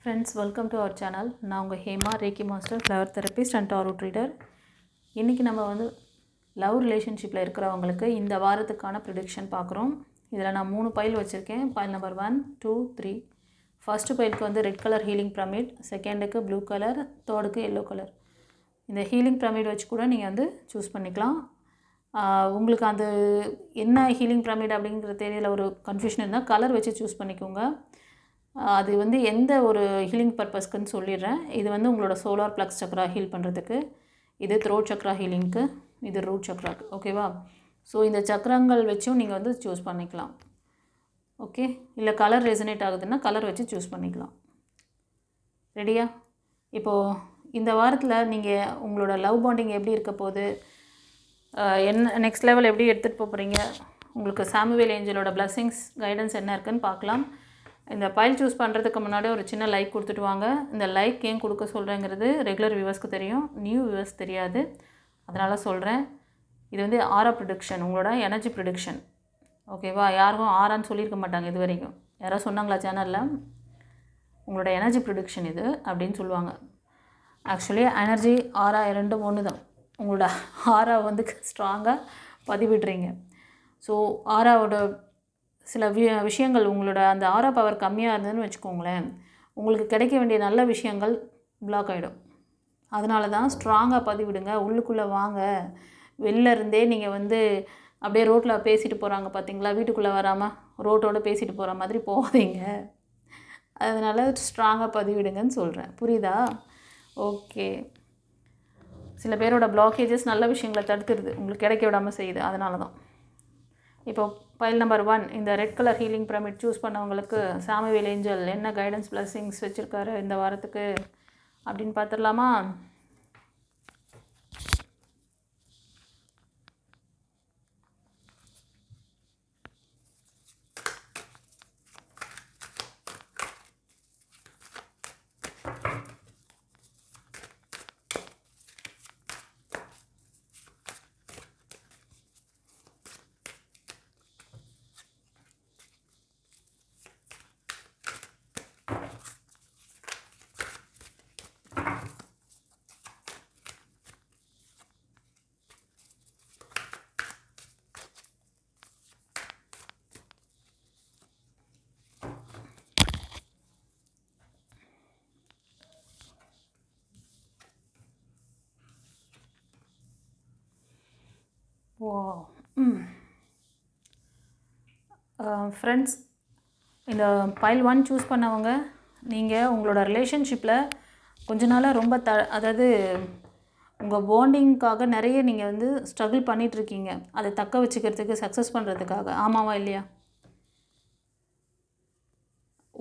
Friends, welcome to our channel. நான் உங்கள் Hema, reiki master, flower therapist and tarot reader. இன்றைக்கி நம்ம லவ் ரிலேஷன்ஷிப்பில் இருக்கிறவங்களுக்கு இந்த வாரத்துக்கான ப்ரிடிக்ஷன் பார்க்குறோம். இதில் நான் 3 பைல் வச்சுருக்கேன். File number 1, 2, 3. ஃபஸ்ட்டு பைலுக்கு ரெட் கலர் ஹீலிங் பிரமிட், செகண்டுக்கு ப்ளூ கலர், தேர்டுக்கு எல்லோ கலர். இந்த ஹீலிங் பிரமிட் வச்சு கூட நீங்கள் சூஸ் பண்ணிக்கலாம். உங்களுக்கு அது என்ன ஹீலிங் பிரமிட் அப்படிங்கிற தெரியல, ஒரு கன்ஃபியூஷன் இருந்தால் கலர் வச்சு சூஸ் பண்ணிக்கோங்க. அது எந்த ஒரு ஹீலிங் பர்பஸ்க்குன்னு சொல்லிடுறேன். இது உங்களோட சோலார் ப்ளக்ஸ் சக்ரா ஹீல் பண்ணுறதுக்கு, இது த்ரோட் சக்ரா ஹீலிங்க்கு, இது ரூட் சக்ராக்கு. ஓகேவா? ஸோ இந்த சக்கரங்கள் வச்சும் நீங்கள் சூஸ் பண்ணிக்கலாம். ஓகே, இல்லை கலர் ரெசனேட் ஆகுதுன்னா கலர் வச்சு சூஸ் பண்ணிக்கலாம். ரெடியா? இப்போது இந்த வாரத்தில் நீங்கள் உங்களோட லவ் பாண்டிங் எப்படி இருக்க போகுது, என்ன நெக்ஸ்ட் லெவல் எப்படி எடுத்துகிட்டு போகிறீங்க, உங்களுக்கு சாமுவேல் ஏஞ்சலோட பிளஸ்ஸிங்ஸ் கைடன்ஸ் என்ன இருக்குதுன்னு பார்க்கலாம். இந்த பைல் சூஸ் பண்ணுறதுக்கு முன்னாடி ஒரு சின்ன லைக் கொடுத்துட்டு வாங்க. இந்த லைக் ஏன் கொடுக்க சொல்கிறேங்கிறது ரெகுலர் வியூவர்ஸ்க்கு தெரியும், நியூ வியூவர்ஸ் தெரியாது, அதனால் சொல்கிறேன். இது ஆரா ப்ரிடிக்ஷன், உங்களோட எனர்ஜி ப்ரிடிக்ஷன். ஓகேவா? யாருக்கும் ஆரான்னு சொல்லியிருக்க மாட்டாங்க இது வரைக்கும். யாராவது சொன்னாங்களா சேனலில் உங்களோட எனர்ஜி ப்ரிடிக்ஷன் இது அப்படின்னு சொல்லுவாங்க. ஆக்சுவலி எனர்ஜி ஆரா ரெண்டும் ஒன்று தான். உங்களோட ஆரா ஸ்ட்ராங்காக பதிவிடுறீங்க. ஸோ ஆராவோட சில விஷயங்கள், உங்களோட அந்த ஆரா பவர் கம்மியாக இருந்ததுன்னு வச்சுக்கோங்களேன், உங்களுக்கு கிடைக்க வேண்டிய நல்ல விஷயங்கள் பிளாக் ஆகிடும். அதனால தான் ஸ்ட்ராங்காக பதிவிடுங்க. உள்ளுக்குள்ளே வாங்க. வெளில இருந்தே நீங்கள் அப்படியே ரோட்டில் பேசிட்டு போகிறாங்க பார்த்தீங்களா, வீட்டுக்குள்ளே வராமல் ரோட்டோடு பேசிட்டு போகிற மாதிரி போகாதீங்க. அதனால் ஸ்ட்ராங்காக பதிவிடுங்கன்னு சொல்கிறேன். புரியுதா? ஓகே. சில பேரோட பிளாக்கேஜஸ் நல்ல விஷயங்களை தடுத்துடுது, உங்களுக்கு கிடைக்க விடாமல் செய்யுது. அதனால தான். இப்போ பைல் நம்பர் 1, இந்த red colour healing pyramid choose பண்ணவங்களுக்கு சாமுவேல் ஏஞ்சல் என்ன கைடன்ஸ் பிளஸ்ஸிங்ஸ் வச்சுருக்காரு இந்த வாரத்துக்கு அப்படின்னு பார்த்துடலாமா? ஃப்ரெண்ட்ஸ், இந்த பைல் 1 சூஸ் பண்ணவங்க, நீங்கள் உங்களோட ரிலேஷன்ஷிப்பில் கொஞ்ச நாளாக ரொம்ப அதாவது உங்கள் பாண்டிங்காக நிறைய நீங்கள் ஸ்ட்ரகிள் பண்ணிகிட்ருக்கீங்க. அதை தக்க வச்சுக்கிறதுக்கு, சக்ஸஸ் பண்ணுறதுக்காக. ஆமாவா இல்லையா?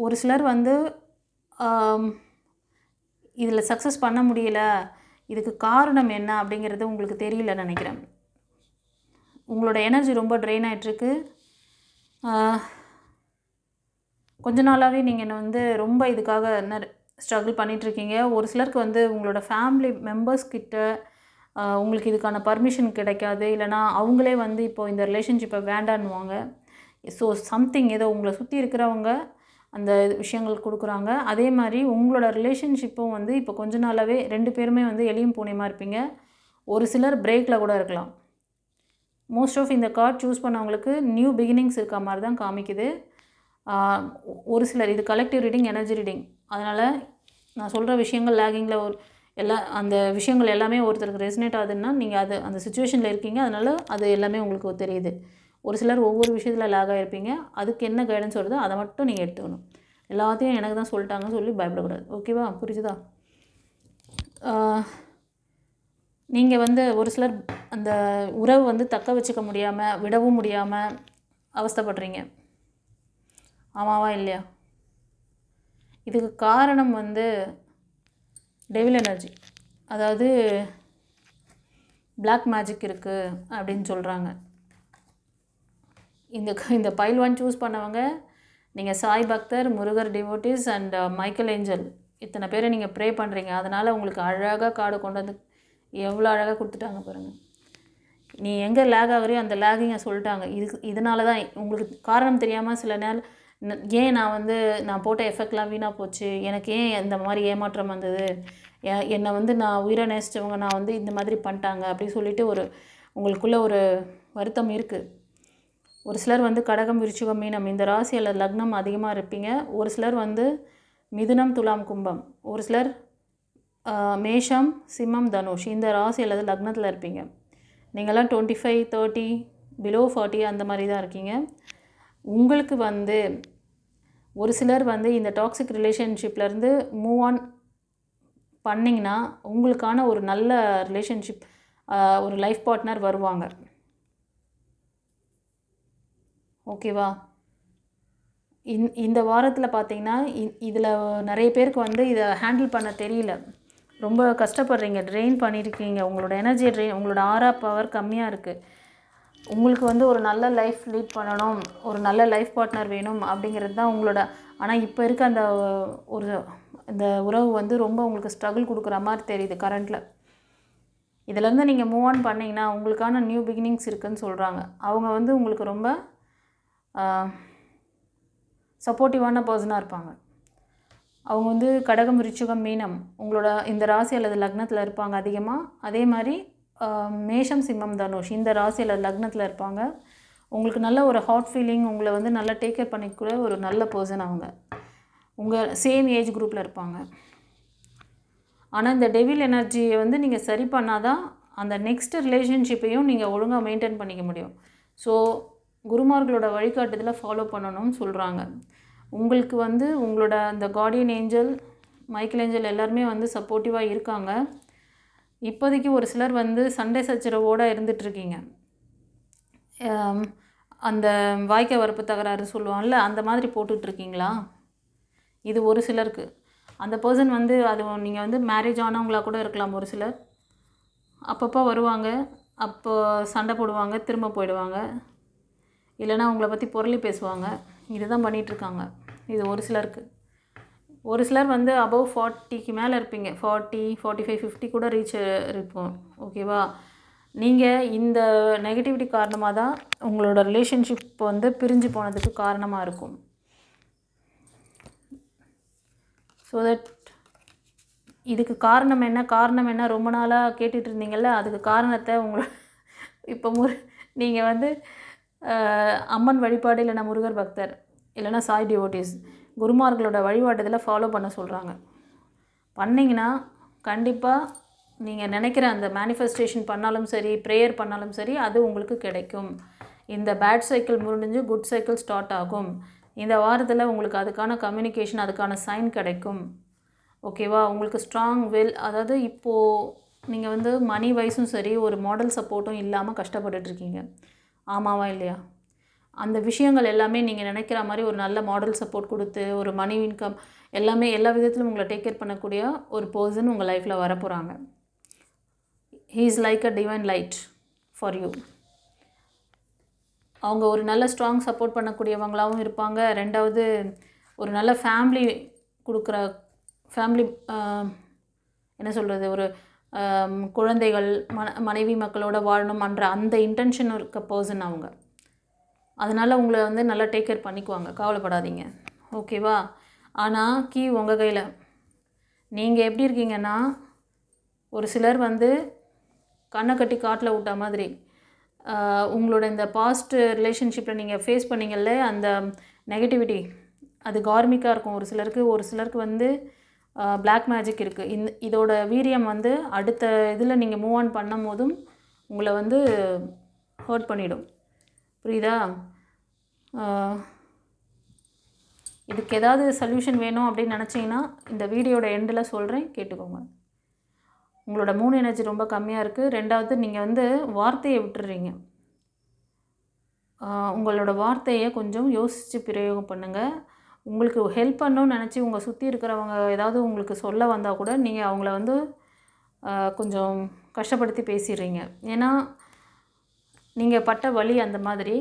ஒரு சிலர் இதில் சக்ஸஸ் பண்ண முடியல, இதுக்கு காரணம் என்ன அப்படிங்கிறது உங்களுக்கு தெரியலன்னு நினைக்கிறேன். உங்களோட எனர்ஜி ரொம்ப ட்ரெயின் ஆகிட்டுருக்கு. கொஞ்ச நாளாகவே நீங்கள் ரொம்ப இதுக்காக ஸ்ட்ரகிள் பண்ணிகிட்ருக்கீங்க. ஒரு சிலருக்கு உங்களோட ஃபேமிலி மெம்பர்ஸ்கிட்ட உங்களுக்கு இதுக்கான பர்மிஷன் கிடைக்காது, இல்லைனா அவங்களே இப்போது இந்த ரிலேஷன்ஷிப்பை வேண்டான்னுவாங்க. ஸோ சம்திங் ஏதோ உங்களை சுற்றி இருக்கிறவங்க அந்த விஷயங்கள் கொடுக்குறாங்க. அதே மாதிரி உங்களோட ரிலேஷன்ஷிப்பும் இப்போ கொஞ்ச நாளாகவே 2 பேருமே எளியும் பூனையமாக இருப்பீங்க. ஒரு சிலர் பிரேக்கில் கூட இருக்கலாம். மோஸ்ட் ஆஃப் இந்த கார்ட் சூஸ் பண்ணவங்களுக்கு நியூ பிகினிங்ஸ் இருக்க மாதிரி தான் காமிக்குது. ஒரு சிலர் இது கலெக்டிவ் ரீடிங், எனர்ஜி ரீடிங். அதனால் நான் சொல்கிற விஷயங்கள் லேகிங்கில் அந்த விஷயங்கள் எல்லாமே ஒருத்தருக்கு ரெசனேட் ஆகுதுன்னா நீங்கள் அந்த சுச்சுவேஷனில் இருக்கீங்க. அதனால் அது எல்லாமே உங்களுக்கு தெரியுது. ஒரு சிலர் ஒவ்வொரு விஷயத்தில் லேக் ஆகிருப்பீங்க. அதுக்கு என்ன கைடன்ஸ் வருதோ அதை மட்டும் நீங்கள் எடுத்துக்கணும். எல்லாத்தையும் எனக்கு தான் சொல்லிட்டாங்கன்னு சொல்லி பயப்படக்கூடாது. ஓகேவா? புரிஞ்சுதா? நீங்கள் ஒரு சிலர் அந்த உறவு தக்க வச்சுக்க முடியாமல், விடவும் முடியாமல் அவஸ்தைப்படுறீங்க. ஆமாவா இல்லையா? இதுக்கு காரணம் டெவில் எனர்ஜி, அதாவது பிளாக் மேஜிக் இருக்குது அப்படின்னு சொல்கிறாங்க. இந்த பைல் 1 சூஸ் பண்ணவங்க, நீங்கள் சாய் பக்தர், Murugar devotees and Michael angel இத்தனை பேரை நீங்கள் ப்ரே பண்ணுறீங்க. அதனால் உங்களுக்கு அழகாக கார்டு கொண்டு எவ்வளோ அழகாக கொடுத்துட்டாங்க பாருங்கள். நீ எங்கே லேக் ஆகுறியோ அந்த லேகிங்கை சொல்லிட்டாங்க. இதனால தான் உங்களுக்கு காரணம் தெரியாமல் சில நேரம் ஏன் நான் போட்ட எஃபெக்ட்லாம் வீணாக போச்சு, எனக்கு ஏன் இந்த மாதிரி ஏமாற்றம் வந்தது, என்னை நான் உயிரை நேசித்தவங்க இந்த மாதிரி பண்ணிட்டாங்க அப்படின்னு சொல்லிட்டு உங்களுக்குள்ளே ஒரு வருத்தம் இருக்குது. ஒரு சிலர் கடகம், விருச்சிகம், மீனம் இந்த ராசி அல்லது லக்னம் அதிகமாக இருப்பீங்க. ஒரு சிலர் மிதுனம், துலாம், கும்பம். ஒரு சிலர் மேஷம், சிம்மம், தனுஷ் இந்த ராசி அல்லது லக்னத்தில் இருப்பீங்க. நீங்கள்லாம் 25, 30, பிலோ 40 அந்த மாதிரி தான் இருக்கீங்க. உங்களுக்கு ஒரு சிலர் இந்த டாக்ஸிக் ரிலேஷன்ஷிப்லேருந்து மூவ் ஆன் பண்ணிங்கன்னா உங்களுக்கான ஒரு நல்ல ரிலேஷன்ஷிப், ஒரு லைஃப் பார்ட்னர் வருவாங்க. ஓகேவா? இந்த வாரத்தில் பார்த்தீங்கன்னா இதில் நிறைய பேருக்கு இதை ஹேண்டில் பண்ண தெரியல, ரொம்ப கஷ்டப்படுறீங்க, ட்ரெயின் பண்ணியிருக்கீங்க, உங்களோட எனர்ஜியை ட்ரெயின், உங்களோட ஆரா பவர் கம்மியாக இருக்குது. உங்களுக்கு ஒரு நல்ல லைஃப் லீட் பண்ணணும், ஒரு நல்ல லைஃப் பார்ட்னர் வேணும் அப்படிங்கிறது தான் உங்களோட. ஆனால் இப்போ இருக்க அந்த இந்த உறவு ரொம்ப உங்களுக்கு ஸ்ட்ரகிள் கொடுக்குற மாதிரி தெரியுது கரண்ட்டில். இதிலேருந்து நீங்கள் மூவ் ஆன் பண்ணிங்கன்னா உங்களுக்கான நியூ பிகினிங்ஸ் இருக்குதுன்னு சொல்கிறாங்க. அவங்க உங்களுக்கு ரொம்ப சப்போர்ட்டிவான பர்சனாக இருப்பாங்க. அவங்க கடகம், விருச்சிகம், மீனம் உங்களோட இந்த ராசி அல்லது லக்னத்தில் இருப்பாங்க அதிகமாக. அதே மாதிரி மேஷம், சிம்மம், தனுஷ் இந்த ராசி அல்லது லக்னத்தில் இருப்பாங்க. உங்களுக்கு நல்ல ஒரு ஹாட் ஃபீலிங், உங்களை நல்லா டேக் கேர் பண்ணிக்கூட ஒரு நல்ல பர்சன் அவங்க. உங்கள் சேம் ஏஜ் குரூப்பில் இருப்பாங்க. ஆனால் இந்த டெவில் எனர்ஜியை நீங்கள் சரி பண்ணால் தான் அந்த நெக்ஸ்ட் ரிலேஷன்ஷிப்பையும் நீங்கள் ஒழுங்காக மெயின்டைன் பண்ணிக்க முடியும். ஸோ குருமார்களோட வழிகாட்டுதலை ஃபாலோ பண்ணணும்னு சொல்கிறாங்க. உங்களுக்கு உங்களோட அந்த கார்டியன் ஏஞ்சல், மைக்கேல் ஏஞ்சல் எல்லாருமே சப்போர்ட்டிவாக இருக்காங்க. இப்போதைக்கு ஒரு சிலர் சண்டை சச்சரவோடு இருந்துகிட்ருக்கீங்க. அந்த வாய்க்கை வரப்பு தகராறு சொல்லுவாங்கள்ல, அந்த மாதிரி போட்டுட்ருக்கீங்களா? இது ஒரு சிலருக்கு. அந்த பர்சன் அது நீங்கள் மேரேஜ் ஆனவங்களாக கூட இருக்கலாம். ஒரு சிலர் அப்பப்போ வருவாங்க, அப்போ சண்டை போடுவாங்க, திரும்ப போயிடுவாங்க, இல்லைனா உங்களை பற்றி புரளி பேசுவாங்க. இதுதான் பண்ணிகிட்ருக்காங்க. இது ஒரு சிலருக்கு. ஒரு சிலர் அபவ் 40க்கு மேலே இருப்பீங்க. 40, 45, 50 கூட ரீச் இருப்போம். ஓகேவா? நீங்கள் இந்த நெகட்டிவிட்டி காரணமாக தான் உங்களோட ரிலேஷன்ஷிப் பிரிஞ்சு போனதுக்கு காரணமாக இருக்கும். ஸோ தட் இதுக்கு காரணம் என்ன ரொம்ப நாளாக கேட்டுட்டு இருந்தீங்கள்ல, அதுக்கு காரணத்தை இப்போ நீங்கள் அம்மன் வழிபாடு, இல்லைனா முருகர் பக்தர், இல்லைனா சாய் டிவோட்டிஸ், குருமார்களோட வழிபாட்டுதலை ஃபாலோ பண்ண சொல்கிறாங்க. பண்ணிங்கன்னா கண்டிப்பாக நீங்கள் நினைக்கிற அந்த மேனிஃபெஸ்டேஷன் பண்ணாலும் சரி, ப்ரேயர் பண்ணாலும் சரி, அது உங்களுக்கு கிடைக்கும். இந்த பேட் சைக்கிள் முடிஞ்சு குட் சைக்கிள் ஸ்டார்ட் ஆகும். இந்த வாரத்தில் உங்களுக்கு அதுக்கான கம்யூனிகேஷன், அதுக்கான சைன் கிடைக்கும். ஓகேவா? உங்களுக்கு ஸ்ட்ராங் வில், அதாவது இப்போது நீங்கள் மணி வைஸும் சரி, ஒரு மாடல் சப்போர்ட்டும் இல்லாமல் கஷ்டப்பட்டுட்ருக்கீங்க. ஆமாவா இல்லையா? அந்த விஷயங்கள் எல்லாமே நீங்கள் நினைக்கிற மாதிரி ஒரு நல்ல மாடல் சப்போர்ட் கொடுத்து, ஒரு மணி இன்கம் எல்லாமே எல்லா விதத்திலும் உங்களை டேக் கேர் பண்ணக்கூடிய ஒரு பர்சன் உங்கள் லைஃப்பில் வரப்போகிறாங்க. He is like a divine light for you. அவங்க ஒரு நல்ல ஸ்ட்ராங் சப்போர்ட் பண்ணக்கூடியவங்களாகவும் இருப்பாங்க. ரெண்டாவது ஒரு நல்ல ஃபேமிலி கொடுக்குற ஃபேமிலி, என்ன சொல்கிறது, ஒரு குழந்தைகள், மனைவி மக்களோட வாழணும்ன்ற அந்த இன்டென்ஷன் இருக்க பர்சன் அவங்க. அதனால் உங்களை நல்லா டேக் கேர் பண்ணிக்குவாங்க, கவலைப்படாதீங்க. ஓகேவா? ஆனால் கீ உங்கள் கையில். நீங்கள் எப்படி இருக்கீங்கன்னா, ஒரு சிலர் கண்ணை கட்டி காட்டில் விட்ட மாதிரி உங்களோட இந்த பாஸ்ட் ரிலேஷன்ஷிப்பில் நீங்கள் ஃபேஸ் பண்ணிங்கல்ல, அந்த நெகட்டிவிட்டி அது கார்மிக்காக இருக்கும். ஒரு சிலருக்கு பிளாக் மேஜிக் இருக்குது. இதோட வீரியம் அடுத்த இதில் நீங்கள் மூவ் ஆன் பண்ணும் போதும் உங்களை ஹர்ட் பண்ணிடும். புரியுதா? இதுக்கு ஏதாவது சொல்யூஷன் வேணும் அப்படின்னு நினச்சிங்கன்னா இந்த வீடியோட எண்டில் சொல்கிறேன், கேட்டுக்கோங்க. உங்களோட 3 எனர்ஜி ரொம்ப கம்மியாக இருக்குது. ரெண்டாவது நீங்கள் வார்த்தையை விட்டுடுறீங்க. உங்களோட வார்த்தையை கொஞ்சம் யோசித்து பிரயோகம் பண்ணுங்கள். உங்களுக்கு ஹெல்ப் பண்ணணும்னு நினச்சி உங்கள் சுற்றி இருக்கிறவங்க ஏதாவது உங்களுக்கு சொல்ல வந்தால் கூட நீங்கள் அவங்கள கொஞ்சம் கஷ்டப்படுத்தி பேசிடுறீங்க. ஏன்னா நீங்கள் பட்ட வலி அந்த மாதிரி,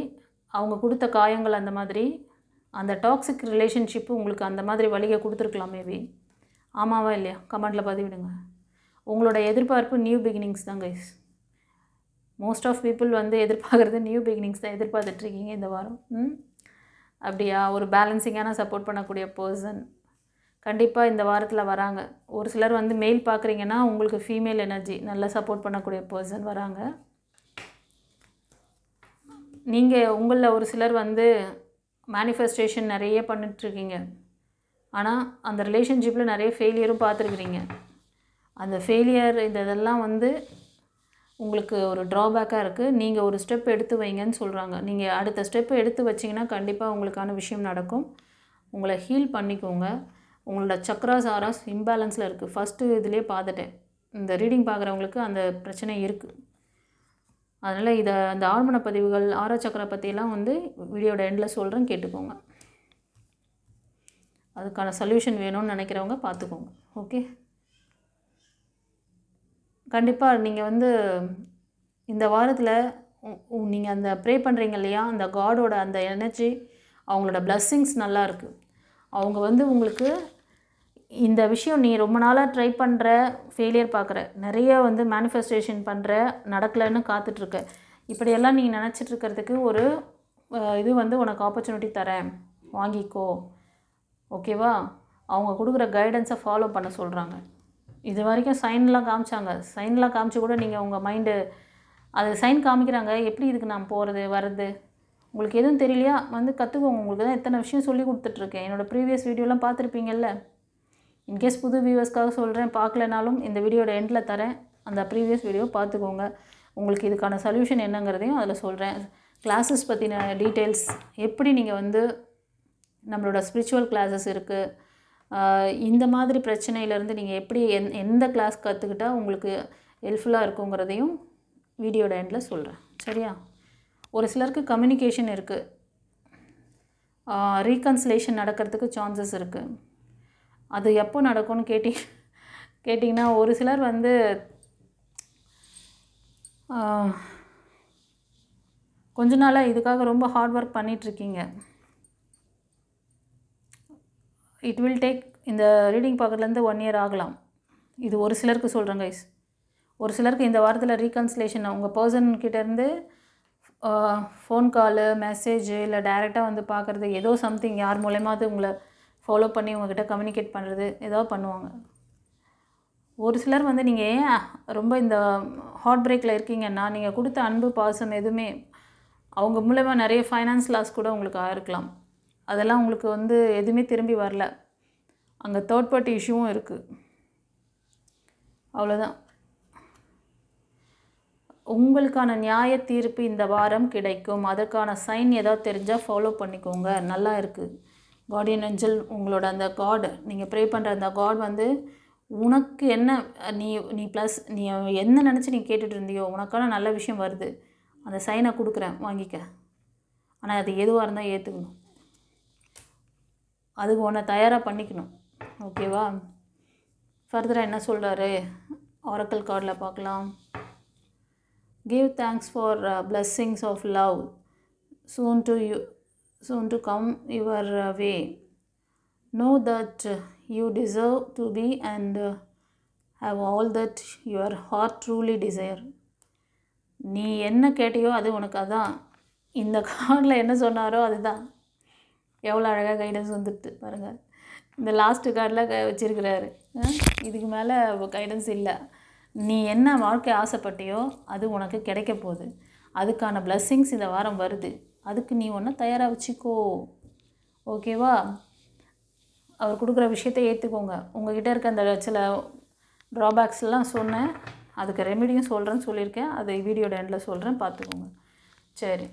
அவங்க கொடுத்த காயங்கள் அந்த மாதிரி, அந்த டாக்ஸிக் ரிலேஷன்ஷிப்பு உங்களுக்கு அந்த மாதிரி வலியை கொடுத்துருக்கலாம் மேபி. ஆமாவா இல்லையா? கமெண்ட்டில் பதிவிடுங்க. உங்களோட எதிர்பார்ப்பு நியூ பிகினிங்ஸ் தான் கைஸ். மோஸ்ட் ஆஃப் பீப்புள் எதிர்பார்க்குறது நியூ பிகினிங்ஸ் தான் எதிர்பார்த்துட்ருக்கீங்க இந்த வாரம். அப்படியா? ஒரு பேலன்சிங்கான சப்போர்ட் பண்ணக்கூடிய பர்சன் கண்டிப்பாக இந்த வாரத்தில் வராங்க. ஒரு சிலர் வந்து மெயில் பார்க்குறீங்கன்னா உங்களுக்கு ஃபீமேல் எனர்ஜி நல்லா சப்போர்ட் பண்ணக்கூடிய பர்சன் வராங்க. நீங்கள் உங்களில் ஒரு சிலர் வந்து மேனிஃபெஸ்டேஷன் நிறைய பண்ணிட்டுருக்கீங்க. ஆனால் அந்த ரிலேஷன்ஷிப்பில் நிறைய ஃபெயிலியரும் பார்த்துருக்குறீங்க. அந்த ஃபெயிலியர் இதெல்லாம் வந்து உங்களுக்கு ஒரு ட்ராபேக்காக இருக்குது. நீங்கள் ஒரு ஸ்டெப் எடுத்து வைங்கன்னு சொல்கிறாங்க. நீங்கள் அடுத்த ஸ்டெப் எடுத்து வச்சிங்கன்னா கண்டிப்பாக உங்களுக்கான விஷயம் நடக்கும். உங்களை ஹீல் பண்ணிக்கோங்க. உங்களோட சக்ராஸ் ஆராஸ் இம்பேலன்ஸில் இருக்குது. ஃபஸ்ட்டு இதிலே பார்த்துட்டேன். இந்த ரீடிங் பார்க்குறவங்களுக்கு அந்த பிரச்சனை இருக்குது. அதனால் இதை அந்த ஆழ்மன பதிவுகள் ஆரா சக்கரா பற்றியெல்லாம் வந்து வீடியோட எண்டில் சொல்கிறேன், கேட்டுக்கோங்க. அதுக்கான சொல்யூஷன் வேணும்னு நினைக்கிறவங்க பார்த்துக்கோங்க. ஓகே, கண்டிப்பாக நீங்கள் வந்து இந்த வாரத்தில் நீங்கள் அந்த ப்ரே பண்ணுறீங்க இல்லையா, அந்த காடோட அந்த எனர்ஜி, அவங்களோட பிளஸ்ஸிங்ஸ் நல்லா இருக்குது. அவங்க வந்து உங்களுக்கு இந்த விஷயம் நீ ரொம்ப நாளாக ட்ரை பண்ணுற, ஃபெயிலியர் பார்க்குற, நிறைய வந்து மேனிஃபெஸ்டேஷன் பண்ணுற, நடக்கலைன்னு காத்துட்ருக்க, இப்படியெல்லாம் நீங்கள் நினச்சிட்ருக்கிறதுக்கு ஒரு இது வந்து உனக்கு ஆப்பர்ச்சுனிட்டி தரேன், வாங்கிக்கோ. ஓகேவா? அவங்க கொடுக்குற கைடன்ஸை ஃபாலோ பண்ண சொல்கிறாங்க. இது வரைக்கும் சைன்லாம் காமிச்சாங்க. சைன்லாம் காமிச்சு கூட நீங்கள் உங்கள் மைண்டு அது சைன் காமிக்கிறாங்க. எப்படி இதுக்கு நான் போகிறது வர்றது உங்களுக்கு எதுவும் தெரியலையா? வந்து கற்றுக்கோங்க. உங்களுக்கு தான் எத்தனை விஷயம் சொல்லி கொடுத்துட்ருக்கேன். என்னோடய ப்ரீவியஸ் வீடியோலாம் பார்த்துருப்பீங்கல்ல. இன்கேஸ் புது வியூவர்ஸ்க்காக சொல்கிறேன், பார்க்கலனாலும் இந்த வீடியோட எண்டில் தரேன், அந்த ப்ரீவியஸ் வீடியோ பார்த்துக்கோங்க. உங்களுக்கு இதுக்கான சொல்யூஷன் என்னங்கிறதையும் அதில் சொல்கிறேன். கிளாஸஸ் பற்றின டீட்டெயில்ஸ், எப்படி நீங்கள் வந்து நம்மளோட ஸ்பிரிச்சுவல் கிளாஸஸ் இருக்குது, இந்த மாதிரி பிரச்சனையிலேருந்து நீங்கள் எப்படி எந்த கிளாஸ் கற்றுக்கிட்டால் உங்களுக்கு ஹெல்ப்ஃபுல்லாக இருக்குங்கிறதையும் வீடியோட எண்டில் சொல்கிறேன். சரியா? ஒரு சிலருக்கு கம்யூனிகேஷன் இருக்குது, ரீகன்சிலேஷன் நடக்கிறதுக்கு சான்சஸ் இருக்குது. அது எப்போ நடக்கும்னு கேட்டிங்கன்னா ஒரு சிலர் வந்து கொஞ்ச நாளாக இதுக்காக ரொம்ப ஹார்ட் ஒர்க் பண்ணிகிட்ருக்கீங்க. இட் வில் டேக், இந்த ரீடிங் பார்க்குறதுலேருந்து 1 year ஆகலாம். இது ஒரு சிலருக்கு சொல்கிறேன் கைஸ். ஒரு சிலருக்கு இந்த வாரத்தில் ரீகன்சிலேஷன் உங்கள் பர்சன்கிட்டேருந்து ஃபோன் காலு, மெசேஜு, இல்லை டைரெக்டாக வந்து பார்க்குறது, ஏதோ சம்திங் யார் மூலயமாவது உங்களை ஃபாலோ பண்ணி உங்கள்கிட்ட கம்யூனிகேட் பண்ணுறது ஏதோ பண்ணுவாங்க. ஒரு சிலர் வந்து நீங்கள் ஏன் ரொம்ப இந்த ஹார்ட் பிரேக்கில் இருக்கீங்கன்னா, நீங்கள் கொடுத்த அன்பு பாசம் எதுவுமே அவங்க மூலமா நிறைய ஃபைனான்ஸ் லாஸ் கூட உங்களுக்கு ஆயிருக்கலாம். அதெல்லாம் உங்களுக்கு வந்து எதுவுமே திரும்பி வரல. அங்கே தேர்ட் பார்ட்டி இஷ்யூவும் இருக்குது. அவ்வளோதான். உங்களுக்கான நியாய தீர்ப்பு இந்த வாரம் கிடைக்கும். அதற்கான சைன் ஏதாவது தெரிஞ்சால் ஃபாலோ பண்ணிக்கோங்க. நல்லா இருக்குது. கார்டியன் ஏஞ்சல், உங்களோட அந்த காட், நீங்கள் ப்ரே பண்ணுற அந்த காட் வந்து உனக்கு என்ன நீ ப்ளஸ் நீ என்ன நினச்சி நீ கேட்டுட்டு இருந்தியோ உனக்கான நல்ல விஷயம் வருது. அந்த சைனை கொடுக்குறேன், வாங்கிக்க. ஆனால் அது எதுவாக இருந்தால் ஏற்றுக்கணும். அதுக்கு உன்னை தயாராக பண்ணிக்கணும். ஓகேவா? ஃபர்தராக என்ன சொல்கிறாரு ஆரக்கிள் கார்டில் பார்க்கலாம். Give thanks for blessings of love soon to come your way. Know that you deserve to be and have all that your heart truly desire. நீ என்ன கேட்டியோ அது உனக்கு அதான். இந்த கார்டில் என்ன சொன்னாரோ அதுதான். எவ்வளோ அழகாக கைடன்ஸ் வந்துட்டு பாருங்கள். இந்த லாஸ்ட்டு கார்டில் வச்சுருக்கிறாரு. இதுக்கு மேலே கைடன்ஸ் இல்லை. நீ என்ன வாழ்க்கை ஆசைப்பட்டியோ அது உனக்கு கிடைக்க போகுது. அதுக்கான பிளஸ்ஸிங்ஸ் இந்த வாரம் வருது. அதுக்கு நீ ஒன்று தயாராக வச்சுக்கோ. ஓகேவா? அவர் கொடுக்குற விஷயத்தை ஏற்றுக்கோங்க. உங்கள்கிட்ட இருக்க அந்த சில ட்ராபேக்ஸ்லாம் சொன்னேன், அதுக்கு ரெமெடியும் சொல்கிறேன்னு சொல்லியிருக்கேன். அதை வீடியோட எண்டில் சொல்கிறேன், பார்த்துக்கோங்க. சரி,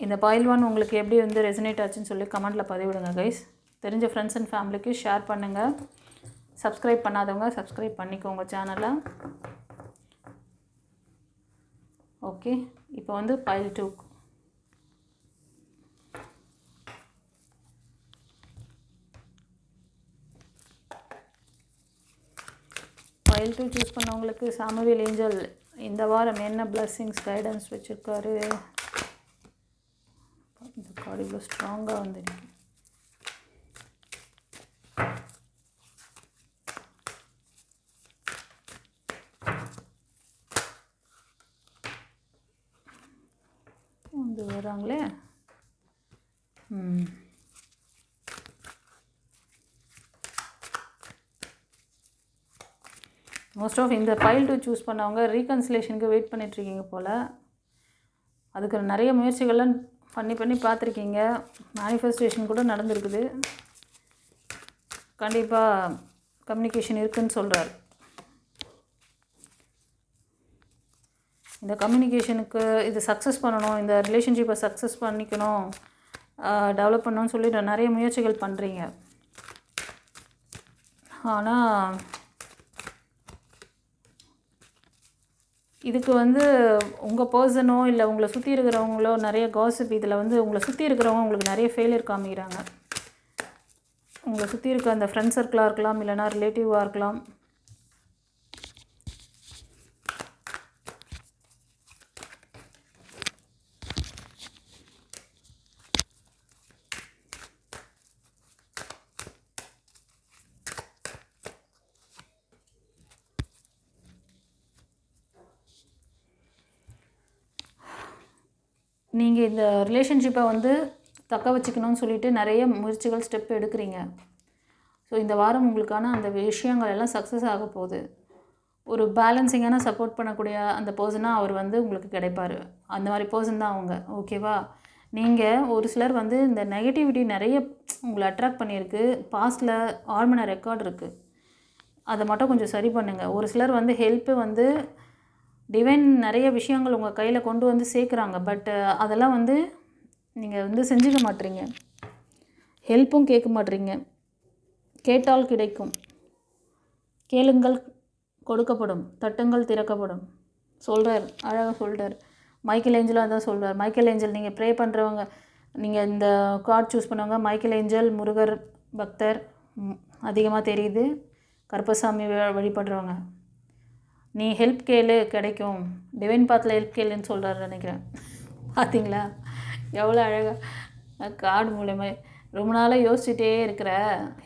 இந்த பாயில் 1 உங்களுக்கு எப்படி வந்து ரெசனேட் ஆச்சுன்னு சொல்லி கமெண்ட்டில் பதிவிடுங்க கைஸ். தெரிஞ்ச ஃப்ரெண்ட்ஸ் அண்ட் ஃபேமிலிக்கு ஷேர் பண்ணுங்கள். சப்ஸ்கிரைப் பண்ணாதவங்க சப்ஸ்கிரைப் பண்ணிக்கோங்க சேனலை. ஓகே, இப்போ வந்து பாயில் 2. பாயில் 2 சூஸ் பண்ணவங்களுக்கு சாமுவேல் ஏஞ்சல் இந்த வாரம் என்ன பிளஸ்ஸிங்ஸ் கைடன்ஸ் வச்சுருக்காரு. இந்த கார்டு இவ்வளோ ஸ்ட்ராங்காக வந்துருக்கு. வந்து வராங்களே. மோஸ்ட் ஆஃப் இந்த ஃபைல் டு சூஸ் பண்ணவங்க ரீகன்சிலேஷனுக்கு வெயிட் பண்ணிகிட்ருக்கீங்க போல். அதுக்கு நிறைய முயற்சிகள்லாம் பண்ணி பார்த்துருக்கீங்க. மேனிஃபெஸ்டேஷன் கூட நடந்திருக்குது. கண்டிப்பாக கம்யூனிகேஷன் இருக்குதுன்னு சொல்கிறார். இந்த கம்யூனிகேஷனுக்கு இது சக்ஸஸ் பண்ணணும், இந்த ரிலேஷன்ஷிப்பை சக்ஸஸ் பண்ணிக்கணும், டெவலப் பண்ணணும்னு சொல்லி நிறைய முயற்சிகள் பண்ணுறீங்க. ஆனால் இதுக்கு உங்கள் பர்சனோ இல்லை உங்களை சுற்றி இருக்கிறவங்களோ நிறைய காசிப். இதில் உங்களை சுற்றி இருக்கிறவங்க உங்களுக்கு நிறைய ஃபெயிலியர் காமிக்கிறாங்க. உங்களை சுற்றி இருக்க அந்த ஃப்ரெண்ட் சர்க்கிளாக இருக்கலாம், இல்லைனா ரிலேட்டிவாக இருக்கலாம். நீங்கள் இந்த ரிலேஷன்ஷிப்பை தக்க வச்சுக்கணும்னு சொல்லிட்டு நிறைய முயற்சிகள் ஸ்டெப் எடுக்கிறீங்க. ஸோ இந்த வாரம் உங்களுக்கான அந்த விஷயங்கள் எல்லாம் சக்ஸஸ் ஆக போகுது. ஒரு பேலன்சிங்கான சப்போர்ட் பண்ணக்கூடிய அந்த பர்சனாக அவர் உங்களுக்கு கிடைப்பார். அந்த மாதிரி பர்சன் தான் அவங்க. ஓகேவா? நீங்கள் ஒரு சிலர் இந்த நெகட்டிவிட்டி நிறைய உங்களை அட்ராக்ட் பண்ணியிருக்கு. பாஸ்டில் ஆழ்மன ரெக்கார்டு இருக்குது. அதை மட்டும் கொஞ்சம் சரி பண்ணுங்கள். ஒரு சிலர் ஹெல்ப்பு டிவைன் நிறைய விஷயங்கள் உங்கள் கையில் கொண்டு சேர்க்குறாங்க. பட் அதெல்லாம் நீங்கள் செஞ்சுக்க மாட்டீங்க. ஹெல்ப்பும் கேட்க மாட்டீங்க. கேட்டால் கிடைக்கும், கேளுங்கள் கொடுக்கப்படும், தட்டுங்கள் திறக்கப்படும் சொல்கிறார். அழகாக சொல்கிறார். மைக்கேல் ஏஞ்சலும் அதான் சொல்கிறார். மைக்கேல் ஏஞ்சல் நீங்கள் ப்ரே பண்ணுறவங்க, நீங்கள் இந்த கார்டு சூஸ் பண்ணவங்க மைக்கேல் ஏஞ்சல் முருகர் பக்தர் அதிகமாக தெரியுது. கருப்பசாமி வழிபடுறவங்க, நீ ஹெல்ப் கேளு கிடைக்கும், டிவைன் பாத்தில் ஹெல்ப் கேளுன்னு சொல்கிறாரு நினைக்கிறேன். பார்த்தீங்களா எவ்வளோ அழகாக கார்டு மூலயமா. ரொம்ப நாளாக யோசிச்சுட்டே இருக்கிற,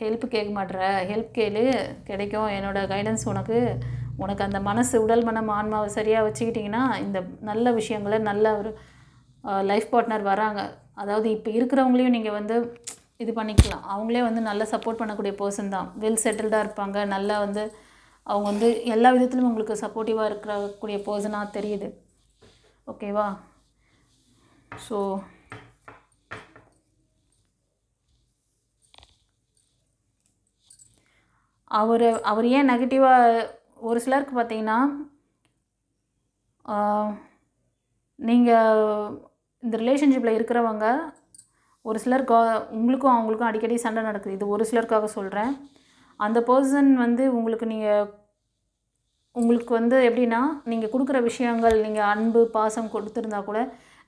ஹெல்ப் கேட்க மாட்டுற, ஹெல்ப் கேளு கிடைக்கும், என்னோடய கைடன்ஸ் உனக்கு அந்த மனசு உடல் மனம் ஆன்மாவை சரியாக வச்சுக்கிட்டிங்கன்னா இந்த நல்ல விஷயங்களை நல்ல ஒரு லைஃப் பார்ட்னர் வராங்க. அதாவது இப்போ இருக்கிறவங்களையும் நீங்கள் இது பண்ணிக்கலாம். அவங்களே நல்ல சப்போர்ட் பண்ணக்கூடிய பர்சன் தான். வெல் செட்டில்டாக இருப்பாங்க. நல்லா அவங்க எல்லா விதத்துலையும் உங்களுக்கு சப்போர்ட்டிவாக இருக்கக்கூடிய பர்சனாக தெரியுது. ஓகேவா? ஸோ அவர் ஏன் நெகட்டிவாக ஒரு சிலருக்கு பார்த்தீங்கன்னா, நீங்கள் இந்த ரிலேஷன்ஷிப்பில் இருக்கிறவங்க ஒரு சிலர் உங்களுக்கும் அவங்களுக்கும் அடிக்கடி சண்டை நடக்குது. இது ஒரு சிலருக்காக சொல்கிறேன். அந்த பர்சன் உங்களுக்கு எப்படின்னா, நீங்கள் கொடுக்குற விஷயங்கள், நீங்கள் அன்பு பாசம் கொடுத்துருந்தா கூட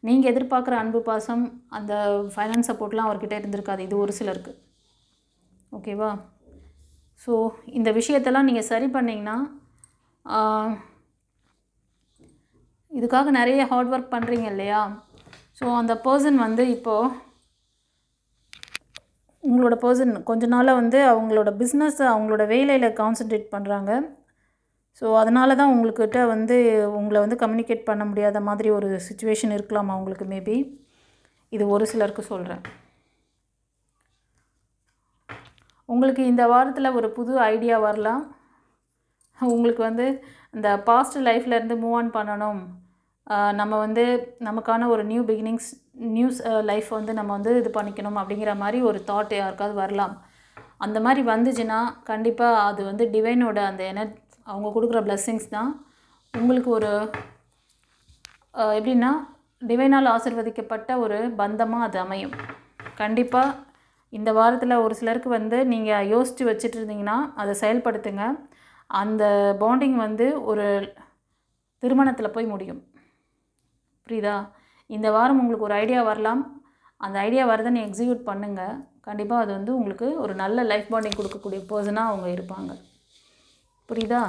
நீங்கள் எதிர்பார்க்குற அன்பு பாசம் அந்த ஃபைனான்ஸ் சப்போர்ட்லாம் அவர்கிட்ட இருந்திருக்காது. இது ஒரு சிலருக்கு. ஓகேவா? ஸோ இந்த விஷயத்தெல்லாம் நீங்கள் சரி பண்ணிங்கன்னா, இதுக்காக நிறைய ஹார்ட் ஒர்க் பண்ணுறீங்க இல்லையா? ஸோ அந்த பர்சன் இப்போது உங்களோட பர்சன் கொஞ்ச நாளாக அவங்களோட பிஸ்னஸை அவங்களோட வேலையில் கான்சன்ட்ரேட் பண்ணுறாங்க. ஸோ அதனால தான் உங்கள்கிட்ட உங்களை கம்யூனிகேட் பண்ண முடியாத மாதிரி ஒரு சுச்சுவேஷன் இருக்கலாம் அவங்களுக்கு. மேபி இது ஒரு சிலருக்கு சொல்கிறேன். உங்களுக்கு இந்த வாரத்தில் ஒரு புது ஐடியா வரலாம். உங்களுக்கு இந்த பாஸ்ட் லைஃப்லேருந்து மூவ் ஆன் பண்ணணும், நம்ம நமக்கான ஒரு நியூ பிகினிங்ஸ், நியூஸ் லைஃப் நம்ம இது பண்ணிக்கணும் அப்படிங்கிற மாதிரி ஒரு தாட் யாருக்காவது வரலாம். அந்த மாதிரி வந்துச்சுன்னா கண்டிப்பாக அது டிவைனோட அந்த அவங்க கொடுக்குற பிளெஸ்ஸிங்ஸ் தான் உங்களுக்கு ஒரு எப்படின்னா டிவைனால் ஆசீர்வதிக்கப்பட்ட ஒரு பந்தமாக அது அமையும். கண்டிப்பாக இந்த வாரத்தில் ஒரு சிலருக்கு நீங்கள் யோசித்து வச்சுட்டு இருந்தீங்கன்னா அதை செயல்படுத்துங்க. அந்த பாண்டிங் ஒரு திருமணத்தில் போய் முடியும். புரியுதா? இந்த வாரம் உங்களுக்கு ஒரு ஐடியா வரலாம். அந்த ஐடியா வரதை நீ எக்ஸிக்யூட் பண்ணுங்கள். கண்டிப்பாக அது உங்களுக்கு ஒரு நல்ல லைஃப் பாண்டிங் கொடுக்கக்கூடிய பர்சனாக அவங்க இருப்பாங்க. புரியுதா?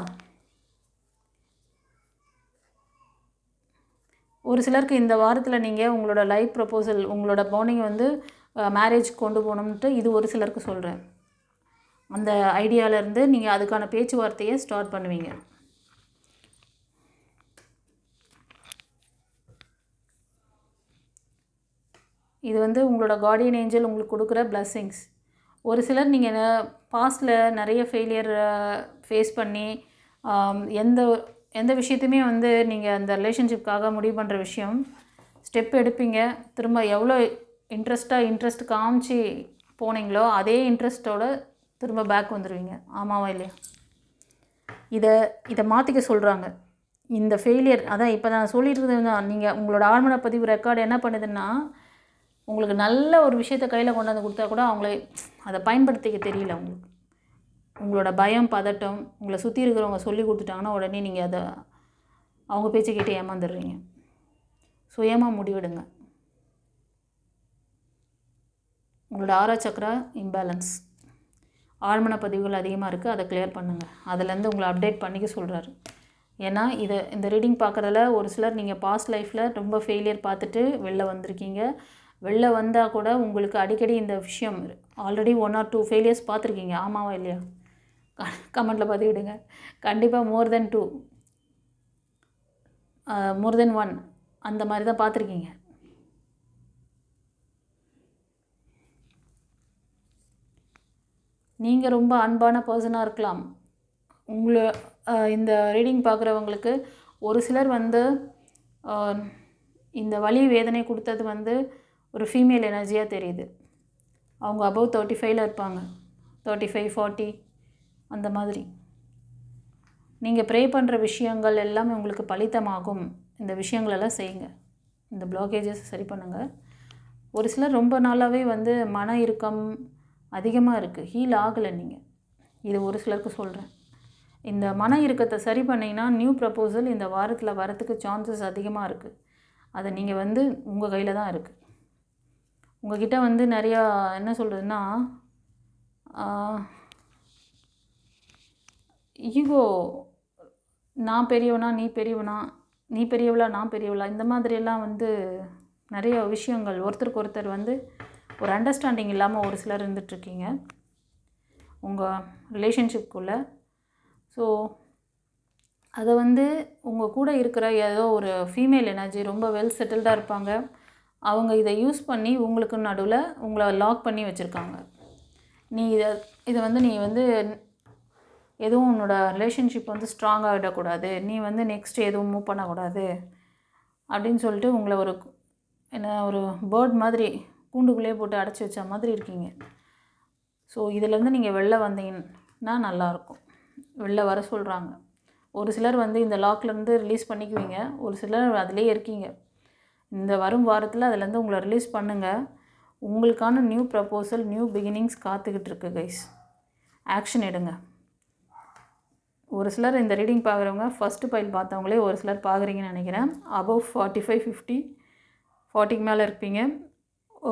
ஒரு சிலருக்கு இந்த வாரத்தில் நீங்கள் உங்களோட லைஃப் ப்ரப்போசல், உங்களோட பாண்டிங் மேரேஜ் கொண்டு போகணுன்ட்டு இது ஒரு சிலருக்கு சொல்கிறேன். அந்த ஐடியாவிலேருந்து நீங்கள் அதுக்கான பேச்சுவார்த்தையை ஸ்டார்ட் பண்ணுவீங்க. இது வந்து உங்களோட கார்டியன் ஏஞ்சல் உங்களுக்கு கொடுக்குற பிளஸ்ஸிங்ஸ். ஒரு சிலர் நீங்கள் பாஸ்டில் நிறைய ஃபெயிலியர் ஃபேஸ் பண்ணி எந்த எந்த விஷயத்தையுமே வந்து நீங்கள் அந்த ரிலேஷன்ஷிப்காக முடிவு பண்ணுற விஷயம் ஸ்டெப் எடுப்பீங்க. திரும்ப எவ்வளோ இன்ட்ரெஸ்ட் காமிச்சு போனீங்களோ அதே இன்ட்ரெஸ்ட்டோட திரும்ப பேக் வந்துடுவீங்க. ஆமாவா இல்லையா? இதை மாற்றிக்க சொல்கிறாங்க. இந்த ஃபெயிலியர் அதான் இப்போ நான் சொல்லிட்டு இருந்தது தான். நீங்கள் உங்களோட ஆழ்மன பதிவு ரெக்கார்டு என்ன பண்ணுதுன்னா, உங்களுக்கு நல்ல ஒரு விஷயத்தை கையில் கொண்டாந்து கொடுத்தா கூட அவங்கள அதை பயன்படுத்திக்க தெரியல உங்களுக்கு. உங்களோட பயம், பதட்டம், உங்களை சுற்றி இருக்கிறவங்க சொல்லி கொடுத்துட்டாங்கன்னா உடனே நீங்கள் அதை அவங்க பேச்சை கேட்டு ஏமாந்துடுறீங்க. சுயமாக முடிவெடுங்க. உங்களோட ஆறா சக்கரா இம்பேலன்ஸ், ஆழ்மன பதிவுகள் அதிகமாக இருக்குது. அதை கிளியர் பண்ணுங்கள். அதுலேருந்து உங்களை அப்டேட் பண்ணிக்க சொல்கிறாரு. ஏன்னா இந்த ரீடிங் பார்க்குறதுல ஒரு சிலர் நீங்கள் பாஸ்ட் லைஃப்பில் ரொம்ப ஃபெயிலியர் பார்த்துட்டு வெளில வந்திருக்கீங்க. வெளில வந்தால் கூட உங்களுக்கு அடிக்கடி இந்த விஷயம் ஆல்ரெடி 1 or 2 ஃபெயிலியர்ஸ் பார்த்துருக்கீங்க. ஆமாவா இல்லையா? கமெண்ட்டில் பதிவிடுங்க. கண்டிப்பாக more than 1 அந்த மாதிரி தான் பார்த்துருக்கீங்க. நீங்கள் ரொம்ப அன்பான பர்சனாக இருக்கலாம். இந்த ரீடிங் பார்க்குறவங்களுக்கு ஒரு சிலர் வந்து இந்த வலி வேதனை கொடுத்தது வந்து ஒரு ஃபீமேல் எனர்ஜியாக தெரியுது. அவங்க அபவ் 35 இருப்பாங்க, 35, 40 அந்த மாதிரி. நீங்கள் ப்ரே பண்ணுற விஷயங்கள் எல்லாமே உங்களுக்கு பலிதமாகும். இந்த விஷயங்களெல்லாம் செய்யுங்க. இந்த பிளாக்கேஜஸ் சரி பண்ணுங்கள். ஒரு சிலர் ரொம்ப நாளாகவே வந்து மன இறுக்கம் அதிகமாக இருக்குது, ஹீல் ஆகலை. நீங்கள் இது ஒரு சிலருக்கு சொல்கிறேன். இந்த மன இறுக்கத்தை சரி பண்ணிங்கன்னா நியூ ப்ரப்போசல் இந்த வாரத்தில் வரத்துக்கு சான்சஸ் அதிகமாக இருக்குது. அதை நீங்கள் வந்து உங்கள் கையில் தான் இருக்குது. உங்கள்கிட்ட வந்து நிறையா என்ன சொல்கிறதுன்னா ஈகோ, நான் பெரியவனா நீ பெரியவனா, நீ பெரியவளா நான் பெரியவளா, இந்த மாதிரியெல்லாம் வந்து நிறைய விஷயங்கள் ஒருத்தருக்கு ஒருத்தர் வந்து ஒரு அண்டர்ஸ்டாண்டிங் இல்லாமல் ஒரு சிலர் இருந்துகிட்ருக்கீங்க உங்கள் ரிலேஷன்ஷிப்குள்ளே. ஸோ அதை வந்து உங்கள் கூட இருக்கிற ஏதோ ஒரு ஃபீமேல் எனர்ஜி ரொம்ப வெல் செட்டில்டாக இருப்பாங்க. அவங்க இதை யூஸ் பண்ணி உங்களுக்கு நடுவில் உங்களை லாக் பண்ணி வச்சுருக்காங்க. நீ இதை வந்து நீ வந்து எதுவும் உன்னோட ரிலேஷன்ஷிப் வந்து ஸ்ட்ராங்காக விடக்கூடாது, நீ வந்து நெக்ஸ்ட் எதுவும் மூவ் பண்ணக்கூடாது அப்படின்னு சொல்லிட்டு உங்களை ஒரு பேர்ட் மாதிரி கூண்டுக்குள்ளேயே போட்டு அடைச்சி வச்ச மாதிரி இருக்கீங்க. ஸோ இதிலேருந்து நீங்கள் வெளில வந்தீங்கன்னா நல்லாயிருக்கும். வெளில வர சொல்கிறாங்க. ஒரு சிலர் வந்து இந்த லாக்லேருந்து ரிலீஸ் பண்ணிக்குவீங்க, ஒரு சிலர் அதிலே இருக்கீங்க. இந்த வரும் வாரத்தில் அதிலேருந்து உங்களை ரிலீஸ் பண்ணுங்கள். உங்களுக்கான நியூ ப்ரப்போசல், நியூ பிகினிங்ஸ் காத்துக்கிட்டு இருக்கு கைஸ். ஆக்ஷன் எடுங்க. ஒரு சிலர் இந்த ரீடிங் பார்க்குறவங்க ஃபஸ்ட்டு பைல் பார்த்தவங்களே ஒரு சிலர் பார்க்குறீங்கன்னு நினைக்கிறேன். அபவ் 45, 50, 40க்கு மேலே இருப்பீங்க.